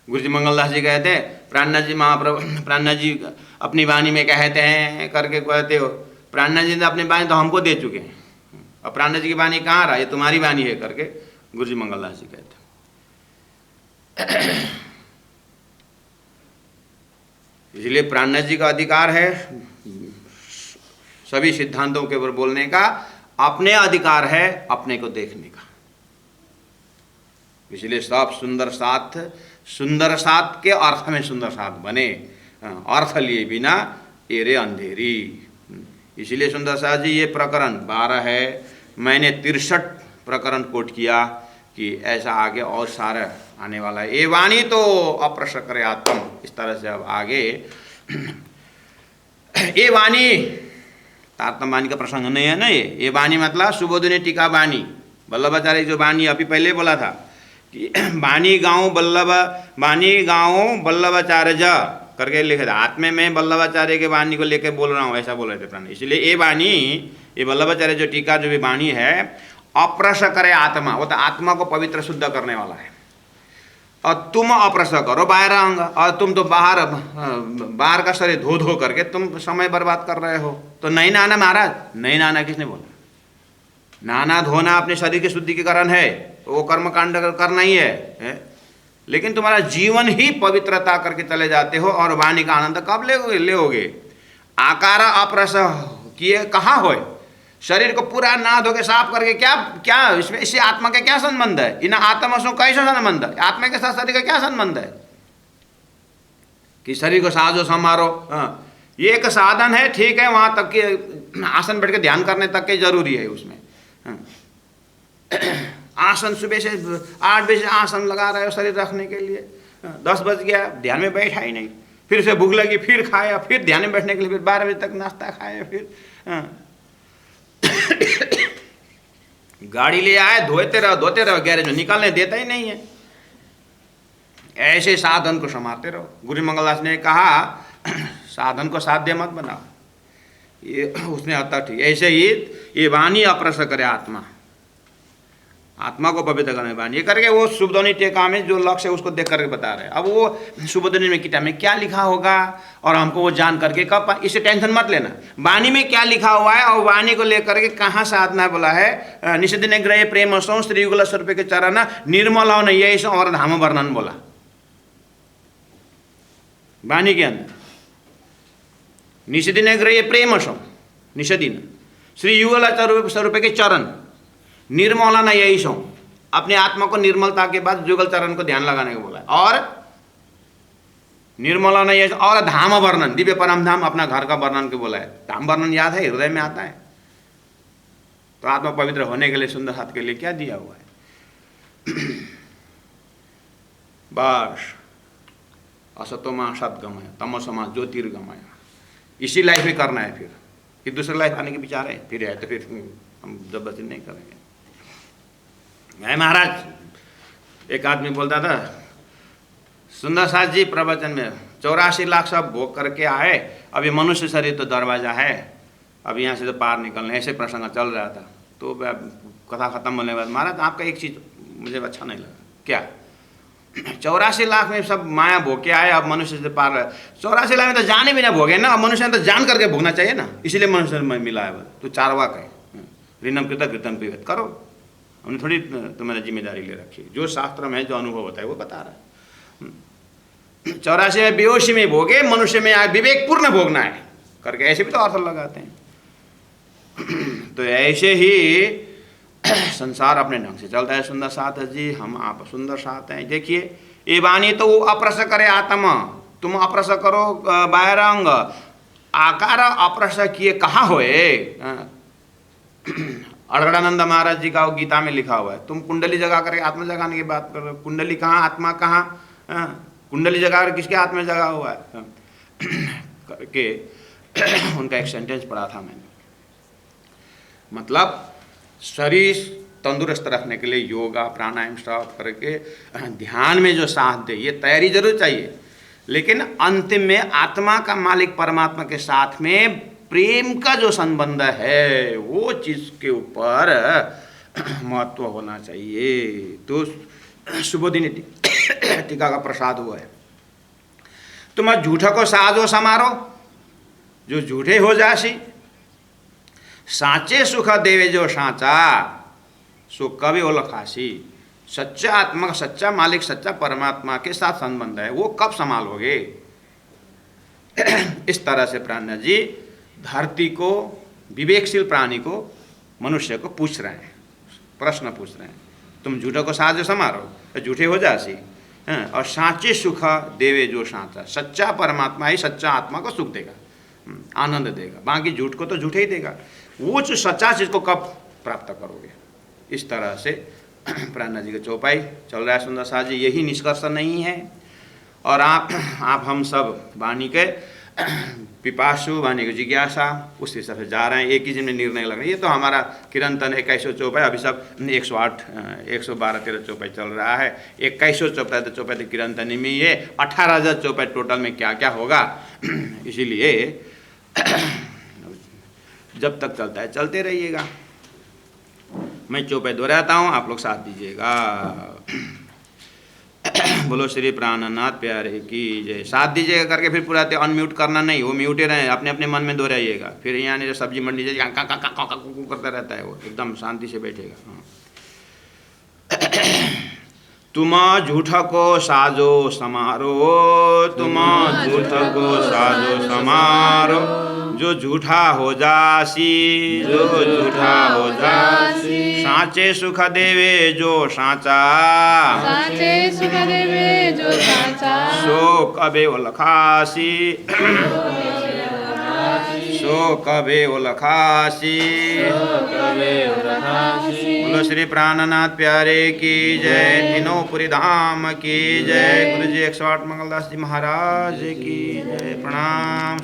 गुरु जी मंगलदास जी कहते हैं, प्राणनाथ जी महाप्रभु, प्राणनाथ जी अपनी वाणी में कहते हैं करके कहते हो, प्राणनाथ जी ने अपनी वाणी तो हमको दे चुके हैं, अब प्राणनाथ जी की वाणी कहाँ रहा, ये तुम्हारी वाणी है करके गुरु जी मंगलदास जी कहते हैं। इसलिए प्राणनाथ जी का अधिकार है सभी सिद्धांतों के ऊपर बोलने का, अपने अधिकार है अपने को देखने का। इसलिए सब सुंदर साथ के अर्थ में सुंदर साथ बने, अर्थ लिए बिना एरे अंधेरी। इसलिए सुंदर साथ जी ये प्रकरण 12 है, मैंने 63 प्रकरण कोट किया कि ऐसा आगे और सारा आने वाला है। ये वाणी तो अप्रशकर आत्म, इस तरह से अब आगे ये वाणी तारतम वाणी का प्रसंग नहीं है ना। ये वाणी मतलब सुबोधिनी टीका वाणी, वल्लभाचार्य जो वाणी अभी पहले बोला था कि वाणी गाँव वल्लभाचार्य ज करके लिखे था। आत्मे में वल्लभाचार्य के वाणी को लेकर बोल रहा हूँ, ऐसा बोल रहे थे प्राण। इसलिए ये वाणी, ये वल्लभाचार्य जो टीका जो भी वाणी है, अप्रश करे आत्मा, वो तो आत्मा को पवित्र शुद्ध करने वाला है। और तुम अप्रश करो बाहर अंग, और तुम तो बाहर का शरीर धो धो करके तुम समय बर्बाद कर रहे हो। तो नहीं नहाना महाराज, नहीं नहाना किसने बोला? नहाना धोना अपने शरीर की शुद्धि के कारण है, तो वो कर्म कांड करना ही है। लेकिन तुम्हारा जीवन ही पवित्रता करके चले जाते हो, और वाणी का आनंद कब लेओगे? आकार अप्रश किए कहाँ होए? शरीर को पूरा नहा धो के साफ करके क्या इसमें, इससे आत्मा का क्या संबंध है? इन आत्मा से कैसा संबंध है? आत्मा के साथ शरीर का क्या संबंध है? कि शरीर को साजो समारो, हाँ ये एक साधन है, ठीक है, वहाँ तक के आसन बैठ के ध्यान करने तक के जरूरी है उसमें। हाँ। आसन सुबह से 8 बजे आसन लगा रहे हो शरीर रखने के लिए, 10 बज गया ध्यान में बैठा ही नहीं, फिर से भूख लगी फिर खाया, फिर ध्यान में बैठने के लिए फिर 12 बजे तक नाश्ता खाया, फिर गाड़ी ले आए धोते रहो गैरेज में, निकालने देता ही नहीं है। ऐसे साधन को संभालते रहो। गुरु मंगलदास ने कहा साधन को साध्य मत बनाओ, ये उसने आता ठीक। ऐसे ही ये वाणी अप्रस करे आत्मा, आत्मा को पवित्र करने वाणी ये करके वो शुभध्वनि टेका में जो लक्ष्य है उसको देख करके बता रहे हैं। अब वो शुभध्वनि में किताब में क्या लिखा होगा और हमको वो जान करके कब, इससे टेंशन मत लेना। वाणी में क्या लिखा हुआ है और वाणी को लेकर के कहाँ साधना बोला है। निषेधने ग्रह प्रेम सौ श्री युगल स्वरूप के चरण निर्मल हो नहीं ऐसा और धाम वर्णन बोला वाणी के अंदर। निषेधिन ग्रह प्रेम सौ निषेधिन श्री युगल स्वरूप के चरण निर्मला न यही सो, अपने आत्मा को निर्मलता के बाद युगल चरण को ध्यान लगाने को बोला है। और निर्मला न यही और धाम वर्णन, दिव्य परम धाम अपना घर का वर्णन को बोला है। धाम वर्णन याद है, हृदय में आता है। तो आत्मा पवित्र होने के लिए सुंदर हाथ के लिए क्या दिया हुआ है। बस असतोमा सतगमय तमसमा ज्योतिर्गमय, इसी लाइफ में करना है। फिर दूसरे लाइफ आने के विचार है फिर है तो फिर हम जबरदस्ती नहीं करेंगे। मैं महाराज एक आदमी बोलता था सुंदर साथ जी प्रवचन में 84 लाख सब भोग करके आए, अभी मनुष्य शरीर तो दरवाजा है, अब यहाँ से तो पार निकलने, ऐसे प्रसंग चल रहा था। तो कथा खत्म होने के बाद महाराज आपका एक चीज़ मुझे अच्छा नहीं लगा। क्या? 84 लाख में सब माया भोग के आए, अब मनुष्य से पार। 84 लाख में तो जाने भी ना भोगे ना, अब मनुष्य ने तो जान करके भोगना चाहिए ना, इसीलिए मनुष्य में मिला है। तो चारवाक है, ऋणम कृत कृतम पिबत करो, हमने थोड़ी तुम्हारी जिम्मेदारी ले रखी है। जो शास्त्र में जो अनुभव होता है वो बता रहा है। 84 में बेहोशी में भोगे, मनुष्य में आए विवेकपूर्ण भोगना है करके, ऐसे भी तो अर्थ लगाते हैं। तो ऐसे ही संसार अपने ढंग से चलता है। सुंदर साथ जी, हम आप सुंदर साथ हैं। देखिए ये वाणी तो वो अप्रस करे आत्मा, तुम अप्रस करो बाहरंग, आकार अप्रस किए कहाँ होए। अड़गड़ानंद महाराज जी का वो गीता में लिखा हुआ है, तुम कुंडली जगा करके आत्मा जगाने की बात कर रहे हो। कुंडली कहाँ, आत्मा कहाँ? कुंडली जगा कर किसके आत्मा जगा हुआ है करके उनका एक सेंटेंस पढ़ा था मैंने। मतलब शरीर तंदुरुस्त रखने के लिए योगा प्राणायाम सब करके ध्यान में जो साथ दे, ये तैयारी जरूर चाहिए, लेकिन अंतिम में आत्मा का मालिक परमात्मा के साथ में प्रेम का जो संबंध है वो चीज के ऊपर महत्व होना चाहिए। तो शुभोदिनी टीका का प्रसाद हुआ है, तुम झूठा को साजो समारो, जो झूठे हो जासी, साचे सुख देवे जो साचा, सो कभी वो लखासी। सच्चा आत्मा, सच्चा मालिक, सच्चा परमात्मा के साथ संबंध है, वो कब संभालोगे। इस तरह से प्राण जी धरती को, विवेकशील प्राणी को, मनुष्य को पूछ रहे हैं, प्रश्न पूछ रहे हैं। तुम झूठों को साजो समारो, झूठे हो जासी, और साचे सुख देवे जो साचा, सच्चा परमात्मा ही सच्चा आत्मा को सुख देगा, आनंद देगा, बाकी झूठ को तो झूठे ही देगा। वो जो सच्चा चीज को कब प्राप्त करोगे। इस तरह से प्राणनाथ जी का चौपाई चल रहा है। सुंदर साथ जी, यही निष्कर्ष नहीं है। और आप हम सब वाणी के पिपासु, वाणी की जिज्ञासा, उस हिसाब से जा रहे हैं, एक ही जिनमें निर्णय लग रहा है। ये तो हमारा किरंतन 21वां चौपाई, अभी सब 108 112-13 चौपाई चल रहा है। 21वां चौपाई तो किरंतनी में ये 18,000 चौपाई टोटल में क्या क्या होगा। इसीलिए जब तक चलता है चलते रहिएगा। मैं चौपाई दोहराता हूँ, आप लोग साथ दीजिएगा। बोलो श्री प्राणनाथ प्यारे की जय। साथ दीजिएगा करके फिर पूरा अनम्यूट करना नहीं, वो म्यूटे रहे, अपने अपने मन में दोहराइएगा। फिर यहाँ नहीं, सब्जी मंडी जाइए करता रहता है, वो एकदम शांति से बैठेगा। तुम झूठ को साजो समारो, तुम झूठ को साजो समारो, जो झूठा हो जासी, जो झूठा हो जासी, साचे सुख देवे जो साचा, साचे सुख देवे जो साचा, सो कबे लखासी, सो कबे लखासी। बोलो श्री प्राणनाथ प्यारे की जय, तीनों पुरी धाम की जय। गुरु जी 108 मंगलदास जी महाराज की जय। प्रणाम।